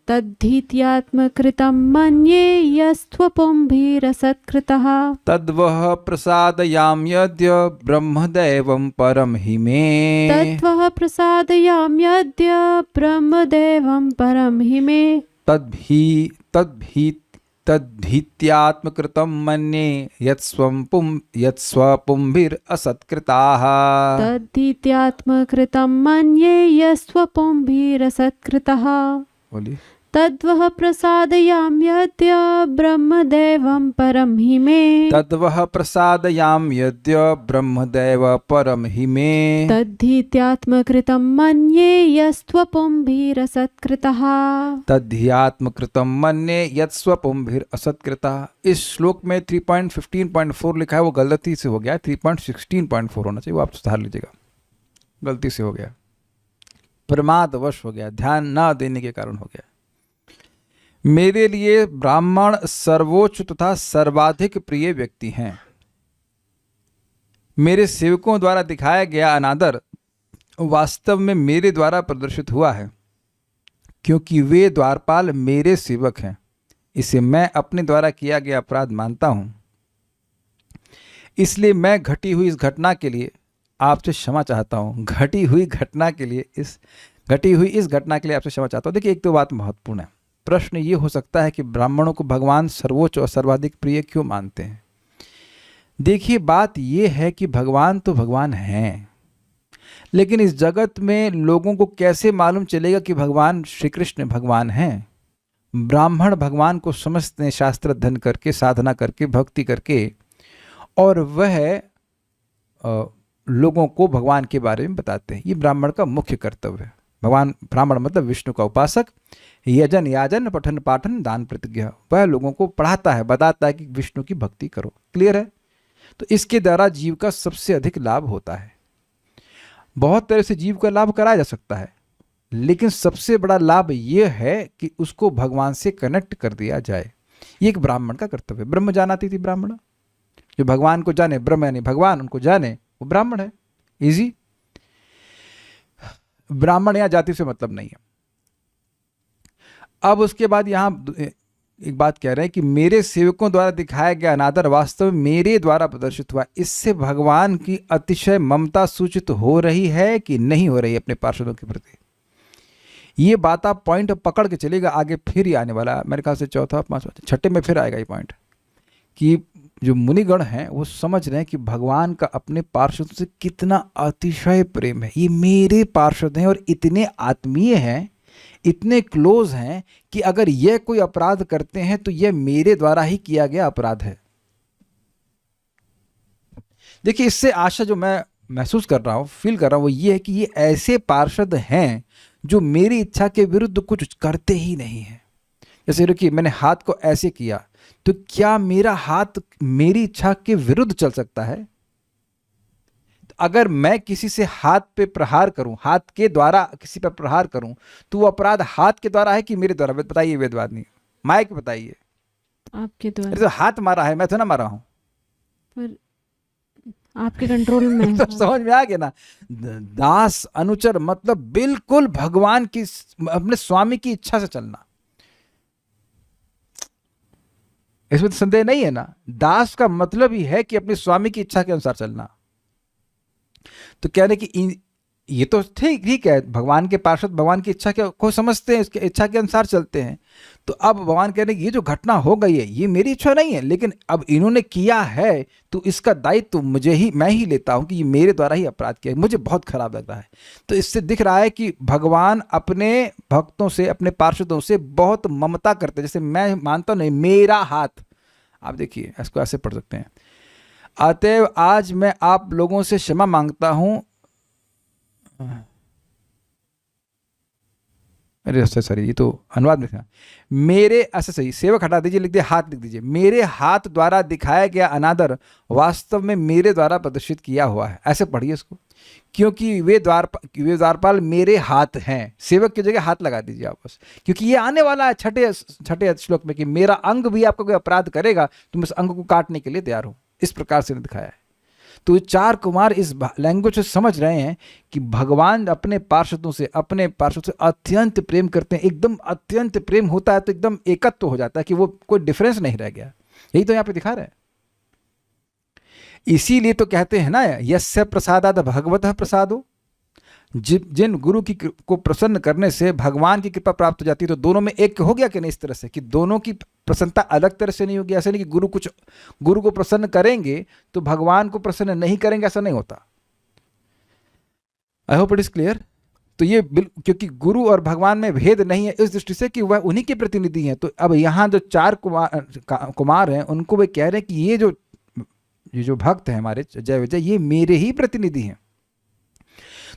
S2: तद्धीत्यात्मकृतं मन्ये यस्त्वपुंभिरसत्कृतः।
S1: तद्वः प्रसादयाम्यद्य ब्रह्मदैवं परं हि मे।
S2: तत्त्वः प्रसादयाम्यद्य ब्रह्मदेवं परं हि मे।
S1: तद्धीत्यात्मकृतं मन्ये यत्स्वपुंभिरसत्कृताः।
S2: तद्धीत्यात्मकृतं मन्ये यस्वपुंभिरसत्कृतः।
S1: बोलिए।
S2: तद्वः प्रसादयाम्यद्य ब्रह्मदेवं परं हि मे।
S1: तद्वः प्रसादयाम्यद्य ब्रह्मदेव परम हि मे।
S2: तद्धीत्यात्मकृतं मन्ये यस्त्वपुंभिरसत्कृतः।
S1: तद्ध्यात्मकृतं मन्ये यत्स्वपुंभिरसत्कृतः। इस श्लोक में 3.15.4 लिखा है, वो गलती से हो गया, 3.16.4 होना चाहिए, वो आप सुधार लीजिएगा, गलती से हो गया, प्रमादवश हो गया, ध्यान ना देने के कारण हो गया। मेरे लिए ब्राह्मण सर्वोच्च तथा सर्वाधिक प्रिय व्यक्ति हैं। मेरे सेवकों द्वारा दिखाया गया अनादर वास्तव में मेरे द्वारा प्रदर्शित हुआ है, क्योंकि वे द्वारपाल मेरे सेवक हैं। इसे मैं अपने द्वारा किया गया अपराध मानता हूं। इसलिए मैं घटी हुई इस घटना के लिए आपसे क्षमा चाहता हूं। घटी हुई इस घटना के लिए आपसे क्षमा चाहता हूं। देखिए, एक तो बात महत्वपूर्ण है। प्रश्न ये हो सकता है कि ब्राह्मणों को भगवान सर्वोच्च और सर्वाधिक प्रिय क्यों मानते हैं। देखिए, बात ये है कि भगवान तो भगवान हैं, लेकिन इस जगत में लोगों को कैसे मालूम चलेगा कि भगवान श्री कृष्ण भगवान हैं। ब्राह्मण भगवान को समझते हैं शास्त्र अध्ययन करके, साधना करके, भक्ति करके, और वह लोगों को भगवान के बारे में बताते हैं। ये ब्राह्मण का मुख्य कर्तव्य है। ब्राह्मण मतलब विष्णु का उपासक, यजन याजन पठन पाठन दान प्रतिज्ञा, वह लोगों को पढ़ाता है, बताता है कि विष्णु की भक्ति करो। क्लियर है। तो इसके द्वारा जीव का सबसे अधिक लाभ होता है। बहुत तरह से जीव का लाभ कराया जा सकता है, लेकिन सबसे बड़ा लाभ यह है कि उसको भगवान से कनेक्ट कर दिया जाए। ये एक ब्राह्मण का कर्तव्य है। ब्रह्म जानाती थी ब्राह्मण, जो भगवान को जाने, ब्रह्म यानी भगवान, उनको जाने, वो ब्राह्मण है। इजी। ब्राह्मण या जाति से मतलब नहीं है। अब उसके बाद यहां एक बात कह रहे हैं कि मेरे सेवकों द्वारा दिखाया गया अनादर वास्तव में मेरे द्वारा प्रदर्शित हुआ। इससे भगवान की अतिशय ममता सूचित हो रही है कि नहीं हो रही है अपने पार्षदों के प्रति। ये बात आप पॉइंट पकड़ के चलेगा, आगे फिर ही आने वाला, मेरे ख्याल से चौथा पांचवा छठे में फिर आएगा ये पॉइंट, कि जो मुनिगण हैं वो समझ रहे हैं कि भगवान का अपने पार्षदों से कितना अतिशय प्रेम है। ये मेरे पार्षद हैं और इतने आत्मीय हैं, इतने क्लोज हैं कि अगर यह कोई अपराध करते हैं तो यह मेरे द्वारा ही किया गया अपराध है। देखिए, इससे आशा जो मैं महसूस कर रहा हूं, फील कर रहा हूं, वो ये है कि ये ऐसे पार्षद हैं जो मेरी इच्छा के विरुद्ध कुछ करते ही नहीं है। जैसे देखिए, मैंने हाथ को ऐसे किया, तो क्या मेरा हाथ मेरी इच्छा के विरुद्ध चल सकता है? तो अगर मैं किसी से हाथ पे प्रहार करूं, हाथ के द्वारा किसी पर प्रहार करूं, तो वो अपराध हाथ के द्वारा है कि मेरे द्वारा? बताइए वेदवादी, माइक बताइए।
S2: आपके द्वारा।
S1: तो हाथ मारा है, मैं तो ना मारा हूं,
S2: पर आपके कंट्रोल में
S1: तो समझ में आ गया ना। दास अनुचर मतलब बिल्कुल भगवान की, अपने स्वामी की इच्छा से चलना। इसमें तो संदेह नहीं है ना। दास का मतलब ही है कि अपने स्वामी की इच्छा के अनुसार चलना। तो कह रहे कि ये तो ठीक है, भगवान के पार्षद भगवान की इच्छा को समझते हैं, इसके इच्छा के अनुसार चलते हैं। तो अब भगवान कह रहे हैं कि ये जो घटना हो गई है ये मेरी इच्छा नहीं है, लेकिन अब इन्होंने किया है तो इसका दायित्व मैं ही लेता हूं कि ये मेरे द्वारा ही अपराध किया है। मुझे बहुत खराब लग रहा है। तो इससे दिख रहा है कि भगवान अपने भक्तों से, अपने पार्षदों से बहुत ममता करते हैं। जैसे मैं मानता हूं नहीं, मेरा हाथ, आप देखिए इसको ऐसे पढ़ सकते हैं, अतएव आज मैं आप लोगों से क्षमा मांगता हूं। अरे सॉरी, ये तो अनुवाद में था। मेरे, ऐसा सही, सेवक हटा दीजिए, लिख दिए हाथ, लिख दीजिए। मेरे हाथ द्वारा दिखाया गया अनादर वास्तव में मेरे द्वारा प्रदर्शित किया हुआ है। ऐसे पढ़िए इसको, क्योंकि वे द्वारपाल मेरे हाथ हैं। सेवक की जगह हाथ लगा दीजिए आप बस, क्योंकि ये आने वाला है छठे श्लोक में कि मेरा अंग भी आपका कोई अपराध करेगा तो मैं उस अंग को काटने के लिए तैयार हूं। इस प्रकार से दिखाया है। तो चार कुमार इस लैंग्वेज से समझ रहे हैं कि भगवान अपने पार्षदों से अत्यंत प्रेम करते हैं। एकदम अत्यंत प्रेम होता है तो एकदम एकत्व हो जाता है कि वो कोई डिफरेंस नहीं रह गया। यही तो यहां पे दिखा रहे हैं। इसीलिए तो कहते हैं ना, यस्य प्रसादाद भगवतः प्रसादो, जिन गुरु की को प्रसन्न करने से भगवान की कृपा प्राप्त हो जाती है, तो दोनों में एक हो गया कि नहीं? इस तरह से कि दोनों की प्रसन्नता अलग तरह से नहीं होगी। ऐसा नहीं कि गुरु को प्रसन्न करेंगे तो भगवान को प्रसन्न नहीं करेंगे, ऐसा नहीं होता। I hope it is clear. तो ये क्योंकि गुरु और भगवान में भेद नहीं है इस दृष्टि से कि वह उन्हीं के प्रतिनिधि हैं। तो अब यहाँ जो 4 कुमार हैं, उनको वे कह रहे हैं कि ये जो भक्त हैं हमारे जय विजय, ये मेरे ही प्रतिनिधि हैं,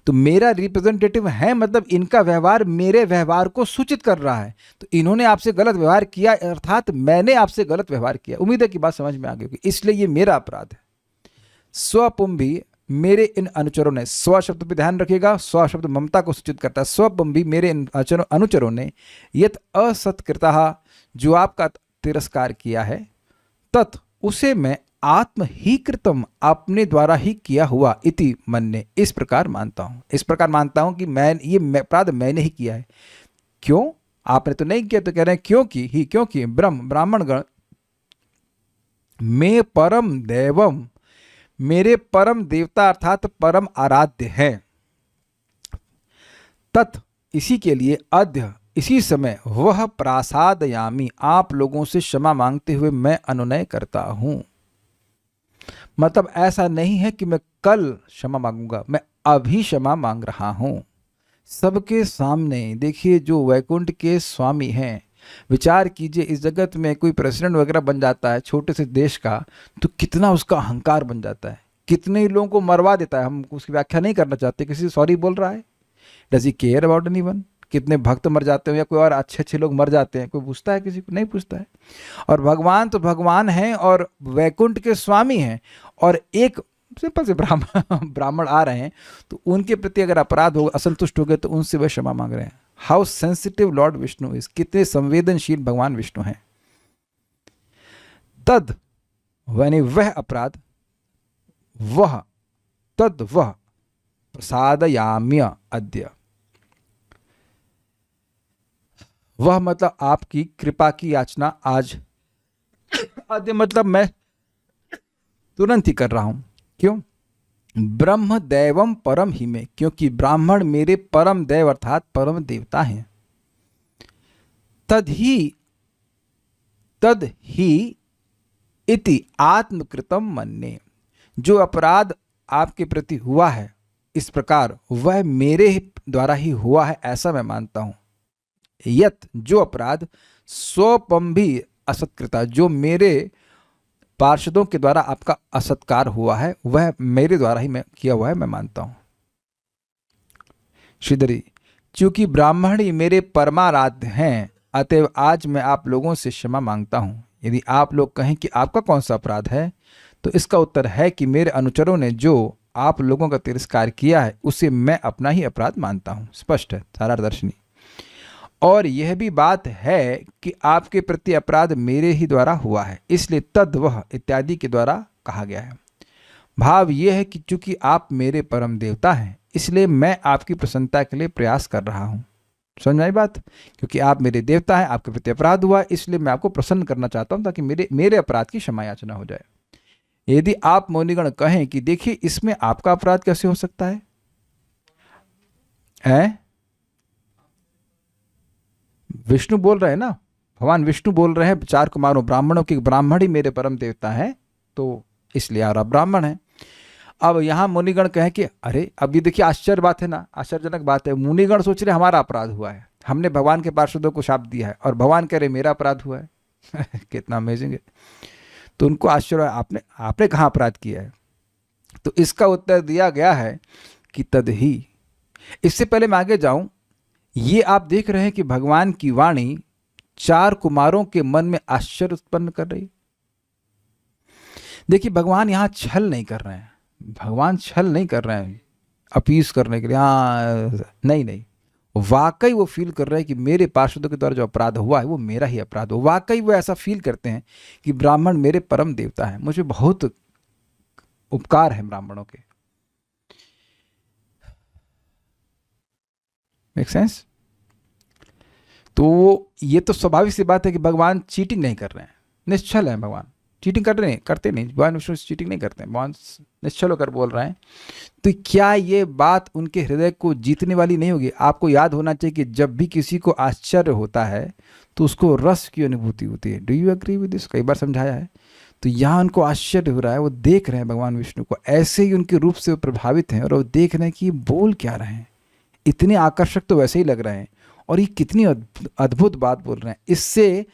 S1: तो मेरा रिप्रेजेंटेटिव है, मतलब इनका व्यवहार मेरे व्यवहार को सूचित कर रहा है। तो इन्होंने आपसे गलत व्यवहार किया, अर्थात मैंने आपसे गलत व्यवहार किया। उम्मीद है कि बात समझ में आ गई होगी। इसलिए ये मेरा अपराध है। स्वपुंभी मेरे इन अनुचरों ने, स्व शब्द पे ध्यान रखिएगा, स्व शब्द ममता को सूचित करता है। स्वपुंभी मेरे इन अनुचरों ने यत असत्कृतः, जो आपका तिरस्कार किया है, तत् उसे मैं आत्म ही कृतम, अपने द्वारा ही किया हुआ, इति मन्ये, इस प्रकार मानता हूं। इस प्रकार मानता हूं कि ये अपराध मैंने ही किया है। क्यों? आपने तो नहीं किया। तो कह रहे हैं क्योंकि ब्राह्मणगण में परम दैवम, मेरे परम देवता अर्थात परम आराध्य है। तत् इसी के लिए अद्य इसी समय वह प्रासादयामी, आप लोगों से क्षमा मांगते हुए मैं अनुनय करता हूं। मतलब ऐसा नहीं है कि मैं कल क्षमा मांगूंगा, मैं अभी क्षमा मांग रहा हूं सबके सामने। देखिए जो वैकुंठ के स्वामी हैं, विचार कीजिए, इस जगत में कोई प्रेसिडेंट वगैरह बन जाता है छोटे से देश का, तो कितना उसका अहंकार बन जाता है, कितने लोगों को मरवा देता है। हम उसकी व्याख्या नहीं करना चाहते। किसी से सॉरी बोल रहा है, does he care about anyone? कितने भक्त मर जाते हैं या कोई और अच्छे लोग मर जाते हैं, कोई पूछता है? किसी को नहीं पूछता है। और भगवान तो भगवान हैं और वैकुंठ के स्वामी हैं, और एक सिंपल से ब्राह्मण आ रहे हैं, तो उनके प्रति अगर अपराध हो, असंतुष्ट हो गए, तो उनसे वह क्षमा मांग रहे हैं। How sensitive Lord Vishnu is, कितने संवेदनशील भगवान विष्णु हैं। तद यानी वह अपराध, वह प्रसादयाम्य अद्य, वह मतलब आपकी कृपा की याचना आज, अद्य मतलब मैं तुरंत ही कर रहा हूं। क्यों? ब्रह्म दैवम परम ही में, क्योंकि ब्राह्मण मेरे परम दैव अर्थात परम देवता हैं। तद ही इति आत्मकृतम मन्ये, जो अपराध आपके प्रति हुआ है इस प्रकार वह मेरे द्वारा ही हुआ है, ऐसा मैं मानता हूं। यत जो अपराध स्वपम भी असत्कृता, जो मेरे पार्षदों के द्वारा आपका असत्कार हुआ है, वह मेरे द्वारा ही मैं किया हुआ है, मैं मानता हूं। श्रीधरी, चूंकि ब्राह्मण ही मेरे परमाराध्य हैं, अतएव आज मैं आप लोगों से क्षमा मांगता हूं। यदि आप लोग कहें कि आपका कौन सा अपराध है, तो इसका उत्तर है कि मेरे अनुचरों ने जो आप लोगों का तिरस्कार किया है, उसे मैं अपना ही अपराध मानता हूं। स्पष्ट है, सारादर्शनी। और यह भी बात है कि आपके प्रति अपराध मेरे ही द्वारा हुआ है, इसलिए तद वह इत्यादि के द्वारा कहा गया है। भाव यह है कि चूंकि आप मेरे परम देवता हैं, इसलिए मैं आपकी प्रसन्नता के लिए प्रयास कर रहा हूं। समझ में आई बात? क्योंकि आप मेरे देवता हैं, आपके प्रति अपराध हुआ, इसलिए मैं आपको प्रसन्न करना चाहता हूं, ताकि मेरे अपराध की क्षमा याचना हो जाए। यदि आप मुनिगण कहें कि देखिए इसमें आपका अपराध कैसे हो सकता है, विष्णु बोल रहे हैं ना, भगवान विष्णु बोल रहे हैं 4 कुमारों ब्राह्मणों की, ब्राह्मण ही मेरे परम देवता हैं, तो इसलिए आप ब्राह्मण हैं। अब यहां मुनिगण कहें कि अरे, अब ये देखिए आश्चर्य बात है ना, आश्चर्यजनक बात है। मुनिगण सोच रहे हमारा अपराध हुआ है, हमने भगवान के पार्षदों को शाप दिया है, और भगवान कह रहे मेरा अपराध हुआ है। कितना अमेजिंग है। तो उनको आश्चर्य, आपने कहाँ अपराध किया है? तो इसका उत्तर दिया गया है कि तद ही। इससे पहले मैं आगे जाऊं, ये आप देख रहे हैं कि भगवान की वाणी 4 कुमारों के मन में आश्चर्य उत्पन्न कर रही। देखिए भगवान यहां छल नहीं कर रहे हैं, भगवान छल नहीं कर रहे हैं अपीस करने के लिए, नहीं, वाकई वो फील कर रहे हैं कि मेरे पार्षदों के द्वारा जो अपराध हुआ है वो मेरा ही अपराध हो। वाकई वो ऐसा फील करते हैं कि ब्राह्मण मेरे परम देवता हैं, मुझे बहुत उपकार है ब्राह्मणों के। Make sense? तो ये तो स्वाभाविक सी बात है कि भगवान चीटिंग नहीं कर रहे हैं, निश्चल है भगवान, चीटिंग करते नहीं, भगवान विष्णु चीटिंग नहीं करते हैं, भगवान निश्चल होकर बोल रहे हैं। तो क्या ये बात उनके हृदय को जीतने वाली नहीं होगी? आपको याद होना चाहिए कि जब भी किसी को आश्चर्य होता है तो उसको रस की अनुभूति होती है। Do you agree with this? कई बार समझाया है। तो यहाँ उनको आश्चर्य हो रहा है, वो देख रहे हैं भगवान विष्णु को, ऐसे ही उनके रूप से वो प्रभावित हैं और वो देख रहे हैं कि ये बोल क्या रहे हैं, इतने आकर्षक तो वैसे ही लग रहे हैं, और ये कितनी अद्भुत बात बोल रहे हैं। इससे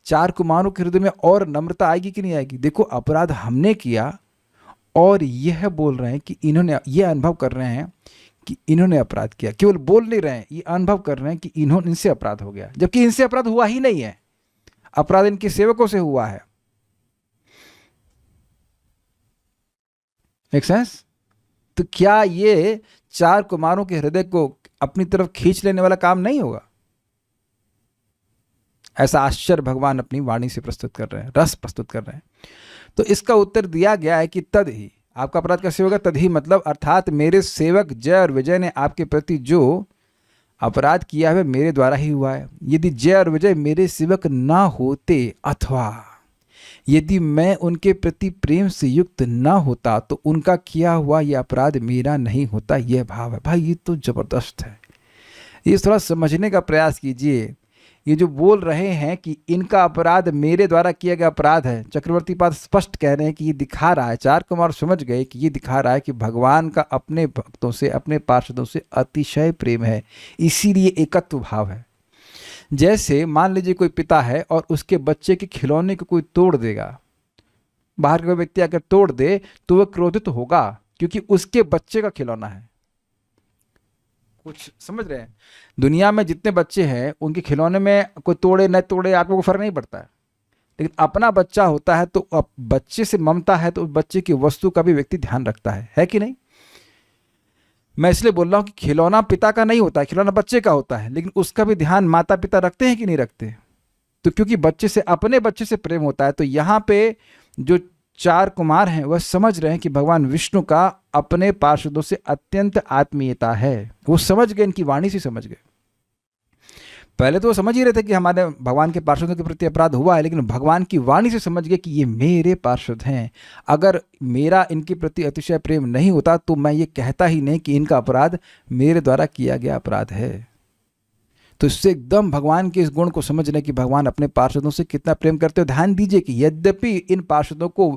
S1: 4 कुमारों के हृदय में और नम्रता आएगी कि नहीं आएगी? देखो, अपराध हमने किया और यह बोल रहे हैं कि इन्होंने, ये अनुभव कर रहे हैं कि इन्होंने अपराध किया। केवल बोल नहीं रहे हैं, ये अनुभव कर रहे हैं कि इनसे अपराध हो गया, जबकि इनसे अपराध हुआ ही नहीं है, अपराध इनके सेवकों से हुआ है। Make sense? तो क्या ये 4 कुमारों के हृदय को अपनी तरफ खींच लेने वाला काम नहीं होगा? ऐसा आश्चर्य भगवान अपनी वाणी से प्रस्तुत कर रहे हैं, रस प्रस्तुत कर रहे हैं। तो इसका उत्तर दिया गया है कि तद ही आपका अपराध कैसे होगा? तद ही मतलब अर्थात मेरे सेवक जय और विजय ने आपके प्रति जो अपराध किया है मेरे द्वारा ही हुआ है। यदि जय और विजय मेरे सेवक ना होते, अथवा यदि मैं उनके प्रति प्रेम से युक्त ना होता, तो उनका किया हुआ यह अपराध मेरा नहीं होता। यह भाव है। भाई ये तो जबरदस्त है, ये थोड़ा समझने का प्रयास कीजिए। ये जो बोल रहे हैं कि इनका अपराध मेरे द्वारा किया गया अपराध है, चक्रवर्ती पाद स्पष्ट कह रहे हैं कि ये दिखा रहा है, 4 कुमार समझ गए कि ये दिखा रहा है कि भगवान का अपने भक्तों से, अपने पार्षदों से अतिशय प्रेम है, इसीलिए एकत्व भाव है। जैसे मान लीजिए कोई पिता है और उसके बच्चे के खिलौने को कोई तोड़ देगा, बाहर का कोई व्यक्ति आकर तोड़ दे तो वह क्रोधित होगा, क्योंकि उसके बच्चे का खिलौना है। कुछ समझ रहे हैं? दुनिया में जितने बच्चे हैं उनके खिलौने में कोई तोड़े न तोड़े आप लोगों को फर्क नहीं पड़ता है, लेकिन अपना बच्चा होता है तो अब बच्चे से ममता है तो बच्चे की वस्तु का भी व्यक्ति ध्यान रखता है कि नहीं? मैं इसलिए बोल रहा हूं कि खिलौना पिता का नहीं होता है, खिलौना बच्चे का होता है, लेकिन उसका भी ध्यान माता पिता रखते हैं कि नहीं रखते? तो क्योंकि बच्चे से, अपने बच्चे से प्रेम होता है, तो यहाँ पे जो 4 कुमार हैं वह समझ रहे हैं कि भगवान विष्णु का अपने पार्षदों से अत्यंत आत्मीयता है। वो समझ गए, इनकी वाणी से समझ गए। पहले तो वो समझ ही रहे थे कि हमारे भगवान के पार्षदों के प्रति अपराध हुआ है, लेकिन भगवान की वाणी से समझ गए कि ये मेरे पार्षद हैं, अगर मेरा इनके प्रति अतिशय प्रेम नहीं होता तो मैं ये कहता ही नहीं कि इनका अपराध मेरे द्वारा किया गया अपराध है। तो इससे एकदम भगवान के इस गुण को समझने कि भगवान अपने पार्षदों से कितना प्रेम करते हो। ध्यान दीजिए कि यद्यपि इन पार्षदों को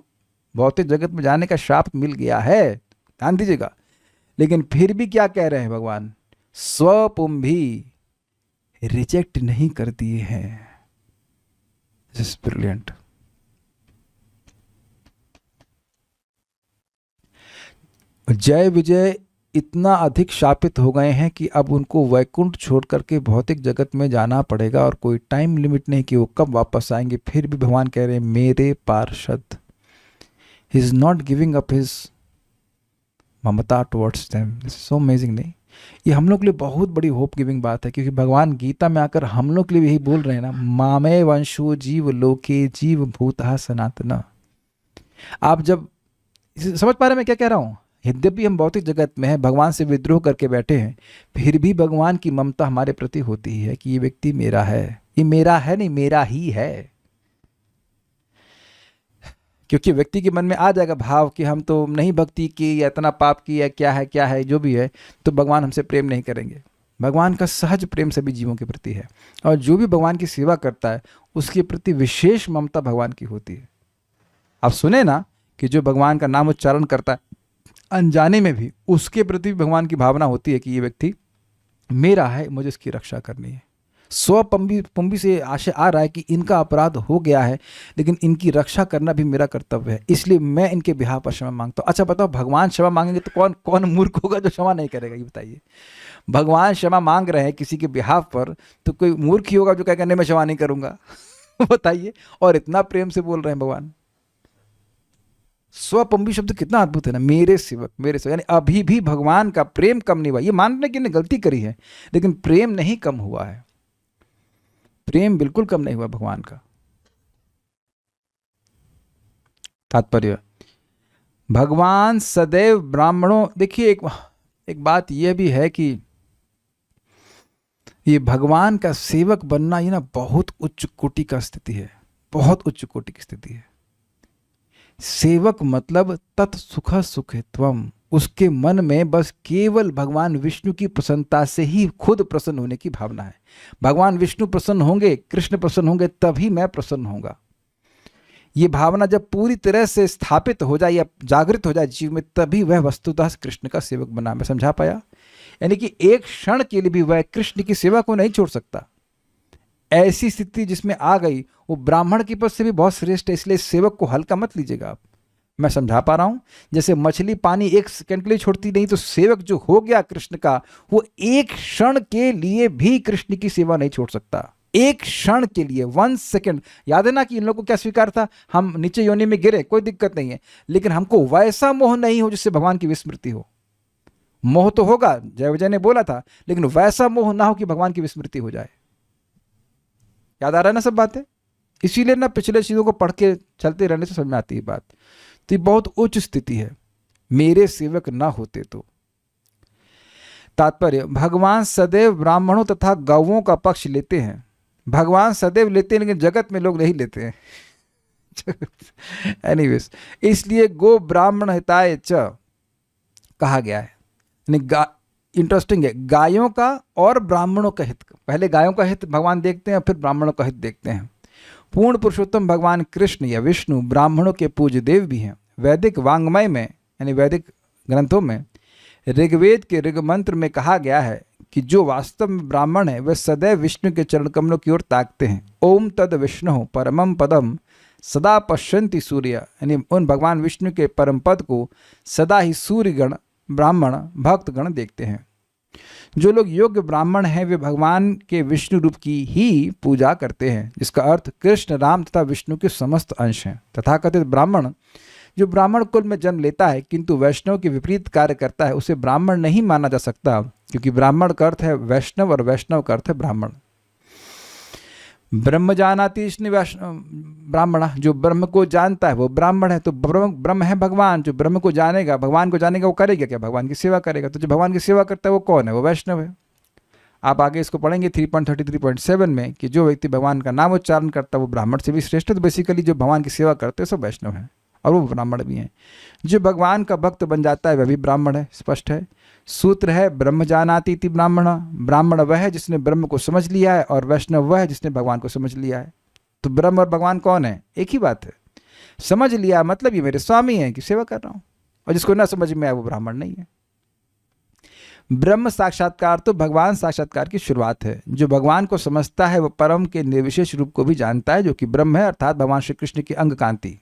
S1: भौतिक जगत में जाने का शाप मिल गया है, ध्यान दीजिएगा, लेकिन फिर भी क्या कह रहे हैं भगवान? स्वपुम भी रिजेक्ट नहीं कर दिए हैं। This is brilliant. जय विजय इतना अधिक शापित हो गए हैं कि अब उनको वैकुंठ छोड़ करके भौतिक जगत में जाना पड़ेगा और कोई टाइम लिमिट नहीं कि वो कब वापस आएंगे। फिर भी भगवान कह रहे हैं मेरे पार्षद। He is not giving up his mamta towards them. This is so amazing. नहीं, ये हम लोग के लिए बहुत बड़ी होप गिविंग बात है, क्योंकि भगवान गीता में आकर हम लोग के लिए यही बोल रहे हैं ना, मामे वंशो जीव लोके जीव भूतः सनातना। आप जब समझ पा रहे हैं मैं क्या कह रहा हूं? यद्यपि हम भौतिक जगत में हैं, भगवान से विद्रोह करके बैठे हैं, फिर भी भगवान की ममता हमारे प्रति होती ही है कि ये व्यक्ति मेरा है। ये मेरा है नहीं, मेरा ही है। क्योंकि व्यक्ति के मन में आ जाएगा भाव कि हम तो नहीं भक्ति की, या इतना पाप की, या क्या है जो भी है, तो भगवान हमसे प्रेम नहीं करेंगे। भगवान का सहज प्रेम सभी जीवों के प्रति है, और जो भी भगवान की सेवा करता है उसके प्रति विशेष ममता भगवान की होती है। आप सुने ना कि जो भगवान का नाम उच्चारण करता है अनजाने में भी, उसके प्रति भी भगवान की भावना होती है कि ये व्यक्ति मेरा है, मुझे इसकी रक्षा करनी है। स्वपंबी से आशय आ रहा है कि इनका अपराध हो गया है, लेकिन इनकी रक्षा करना भी मेरा कर्तव्य है, इसलिए मैं इनके बिहार पर क्षमा मांगता हूँ। अच्छा बताओ, भगवान क्षमा मांगेंगे तो कौन कौन मूर्ख होगा जो क्षमा नहीं करेगा? ये बताइए। भगवान क्षमा मांग रहे हैं किसी के बिहाफ पर, तो कोई मूर्ख ही होगा जो कहेगा नहीं मैं क्षमा नहीं करूंगा? बताइए। और इतना प्रेम से बोल रहे हैं भगवान। स्वपंबी शब्द कितना अद्भुत है ना, मेरे सेवक, मेरे सेवक। यानी अभी भी भगवान का प्रेम कम नहीं हुआ। ये मान रहे कि इन्हें गलती करी है, लेकिन प्रेम नहीं कम हुआ है। प्रेम बिल्कुल कम नहीं हुआ भगवान का। तात्पर्य, भगवान सदैव ब्राह्मणों, देखिए एक बात यह भी है कि ये भगवान का सेवक बनना, ये ना बहुत उच्च कोटि का स्थिति है, बहुत उच्च कोटि की स्थिति है। सेवक मतलब तत्सुख सुखित्वम, उसके मन में बस केवल भगवान विष्णु की प्रसन्नता से ही खुद प्रसन्न होने की भावना है। भगवान विष्णु प्रसन्न होंगे, कृष्ण प्रसन्न होंगे, तभी मैं प्रसन्न होऊंगा। ये भावना जब पूरी तरह से स्थापित हो जाए या जागृत हो जाए जीव में, तभी वह वस्तुतः कृष्ण का सेवक बना। मैं समझा पाया? यानी कि एक क्षण के लिए भी वह कृष्ण की सेवा को नहीं छोड़ सकता। ऐसी स्थिति जिसमें आ गई वो ब्राह्मण की पद से भी बहुत श्रेष्ठ है, इसलिए सेवक को हल्का मत लीजिएगा आप। मैं समझा पा रहा हूं? जैसे मछली पानी एक सेकंड के लिए छोड़ती नहीं, तो सेवक जो हो गया कृष्ण का, वो एक क्षण के लिए भी कृष्ण की सेवा नहीं छोड़ सकता। एक क्षण के लिए, 1 सेकंड। याद है ना कि इन लोगों को क्या स्वीकार था? हम नीचे योनि में गिरे, कोई दिक्कत नहीं है, लेकिन हमको वैसा मोह नहीं हो जिससे भगवान की विस्मृति हो। मोह तो होगा, जय विजय ने बोला था, लेकिन वैसा मोह ना हो कि भगवान की विस्मृति हो जाए। याद आ रहा है ना सब बातें? इसीलिए ना पिछले चीजों को पढ़ के चलते रहने से समझ में आती है बात। तो ये बहुत उच्च स्थिति है, मेरे सेवक ना होते तो। तात्पर्य, भगवान सदैव ब्राह्मणों तथा गौओं का पक्ष लेते हैं। भगवान सदैव लेते हैं, लेकिन जगत में लोग नहीं लेते हैं। एनीवेज, इसलिए गो ब्राह्मण हिताय च कहा गया है। इंटरेस्टिंग है, गायों का और ब्राह्मणों का हित। पहले गायों का हित भगवान देखते हैं, फिर ब्राह्मणों का हित देखते हैं। पूर्ण पुरुषोत्तम भगवान कृष्ण या विष्णु ब्राह्मणों के पूज्य देव भी हैं। वैदिक वांग्मय में, यानी वैदिक ग्रंथों में, ऋग्वेद के ऋग मंत्र में कहा गया है कि जो वास्तव में ब्राह्मण है वह सदैव विष्णु के चरण कमलों की ओर ताकते हैं। ओम तद विष्णु परमम पदम सदा पश्यन्ति सूर्य, यानी उन भगवान विष्णु के परम पद को सदा ही सूर्यगण, ब्राह्मण, भक्तगण देखते हैं। जो लोग योग्य ब्राह्मण हैं वे भगवान के विष्णु रूप की ही पूजा करते हैं, जिसका अर्थ कृष्ण, राम तथा विष्णु के समस्त अंश हैं। तथाकथित ब्राह्मण जो ब्राह्मण कुल में जन्म लेता है किंतु वैष्णव के विपरीत कार्य करता है, उसे ब्राह्मण नहीं माना जा सकता, क्योंकि ब्राह्मण का अर्थ है वैष्णव और वैष्णव का अर्थ है ब्राह्मण। ब्रह्म जानाति ब्राह्मण, जो ब्रह्म को जानता है वो ब्राह्मण है। तो ब्रह्म है भगवान, जो ब्रह्म को जानेगा, भगवान को जानेगा, वो करेगा क्या? भगवान की सेवा करेगा। तो जो भगवान की सेवा करता है वो कौन है? वो वैष्णव है। आप आगे इसको पढ़ेंगे 3.33.7 में कि जो व्यक्ति भगवान का नाम उच्चारण करता है वो ब्राह्मण से भी श्रेष्ठ है। तो बेसिकली जो भगवान की सेवा करते हैं सब वैष्णव हैं और वो ब्राह्मण भी हैं। जो भगवान का भक्त बन जाता है वह भी ब्राह्मण है। स्पष्ट है। सूत्र है ब्रह्म जानाति इति ब्राह्मण। ब्राह्मण वह है जिसने ब्रह्म को समझ लिया है और वैष्णव वह है जिसने भगवान को समझ लिया है। तो ब्रह्म और भगवान कौन है? एक ही बात है। समझ लिया मतलब ये मेरे स्वामी हैं कि सेवा कर रहा हूं, और जिसको ना समझ में आया वो ब्राह्मण नहीं है। ब्रह्म साक्षात्कार तो भगवान साक्षात्कार की शुरुआत है। जो भगवान को समझता है वह परम के निर्विशेष रूप को भी जानता है, जो कि ब्रह्म है, अर्थात भगवान श्री कृष्ण की अंग कांति।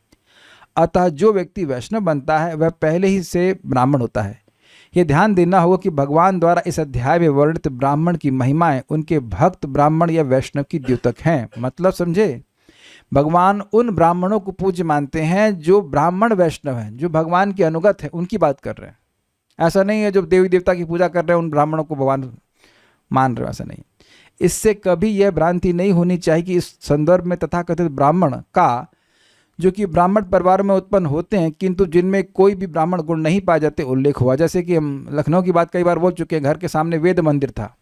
S1: अतः जो व्यक्ति वैष्णव बनता है वह पहले ही से ब्राह्मण होता है। यह ध्यान देना होगा कि भगवान द्वारा इस अध्याय में वर्णित ब्राह्मण की महिमाएं उनके भक्त ब्राह्मण या वैष्णव की द्योतक हैं। मतलब समझे, भगवान उन ब्राह्मणों को पूज्य मानते हैं जो ब्राह्मण वैष्णव हैं, जो भगवान के अनुगत हैं, उनकी बात कर रहे हैं। ऐसा नहीं है जो देवी देवता की पूजा कर रहे हैं उन ब्राह्मणों को भगवान मान रहे हैं, ऐसा नहीं। इससे कभी यह भ्रांति नहीं होनी चाहिए कि इस संदर्भ में तथाकथित ब्राह्मण का, जो कि ब्राह्मण परिवार में उत्पन्न होते हैं किंतु जिनमें कोई भी ब्राह्मण गुण नहीं पाए जाते, उल्लेख हुआ। जैसे कि हम लखनऊ की बात कई बार बोल चुके हैं। घर के सामने वेद मंदिर था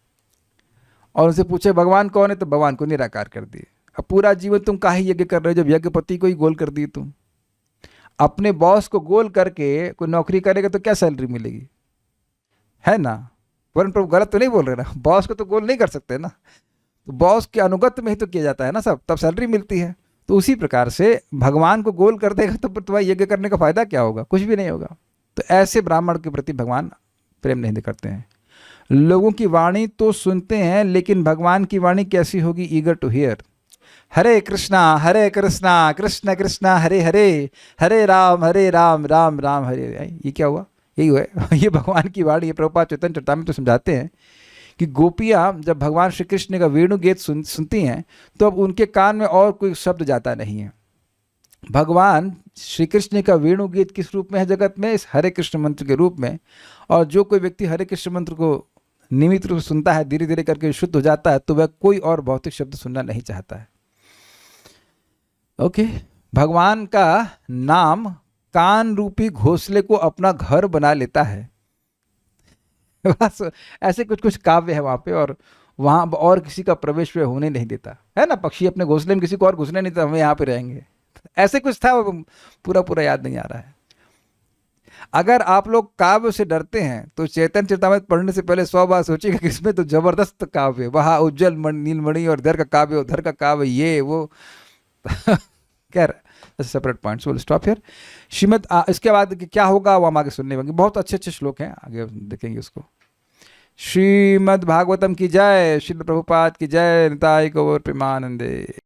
S1: और उनसे पूछे भगवान कौन है, तो भगवान को निराकार कर दिए। अब पूरा जीवन तुम काहे यज्ञ कर रहे हो जब यज्ञपति को ही गोल कर दिए तुम? अपने बॉस को गोल करके कोई नौकरी करेगा तो क्या सैलरी मिलेगी? है ना? वरुण प्रभु गलत तो नहीं बोल रहे ना? बॉस को तो गोल नहीं कर सकते ना, तो बॉस के अनुगत में ही तो किया जाता है ना सब, तब सैलरी मिलती है। तो उसी प्रकार से भगवान को गोल कर देगा तो तुम्हारा यज्ञ करने का फायदा क्या होगा? कुछ भी नहीं होगा। तो ऐसे ब्राह्मण के प्रति भगवान प्रेम नहीं करते हैं। लोगों की वाणी तो सुनते हैं, लेकिन भगवान की वाणी कैसी होगी? Eager to hear. Hare Krishna Krishna Krishna Hare Hare, Hare Ram Ram Ram Hare. ये क्या हुआ? यही हुआ ये भगवान की वाणी है। प्रभुपाद चैतन्य चरितामृत तो समझाते हैं कि गोपियाँ जब भगवान श्री कृष्ण का वेणु गीत सुनती हैं तो अब उनके कान में और कोई शब्द जाता नहीं है। भगवान श्री कृष्ण का वेणु गीत किस रूप में है जगत में? इस हरे कृष्ण मंत्र के रूप में। और जो कोई व्यक्ति हरे कृष्ण मंत्र को नियमित रूप से सुनता है, धीरे धीरे करके शुद्ध हो जाता है, तो वह कोई और भौतिक शब्द सुनना नहीं चाहता है। ओके, भगवान का नाम कान रूपी घोंसले को अपना घर बना लेता है। बस ऐसे कुछ कुछ काव्य है वहाँ पे, और वहाँ और किसी का प्रवेश वे होने नहीं देता है ना। पक्षी अपने घोंसले में किसी को और घुसने नहीं देता, हम यहाँ पे रहेंगे। ऐसे कुछ था, वो पूरा पूरा याद नहीं आ रहा है। अगर आप लोग काव्य से डरते हैं तो चैतन्य चरितमृत पढ़ने से पहले 100 बार सोचिएगा कि इसमें तो जबरदस्त काव्य है, वहाँ उज्जवल नीलमणि और इधर का काव्य उधर का काव्य, ये वो खैर separate points, will stop here. इसके बाद क्या होगा वो हम आगे सुनने होंगे, बहुत अच्छे अच्छे श्लोक हैं, आगे देखेंगे उसको। श्रीमद् भागवतम की जय, श्रील प्रभुपाद की जय, निताई गौर प्रेमानंदे।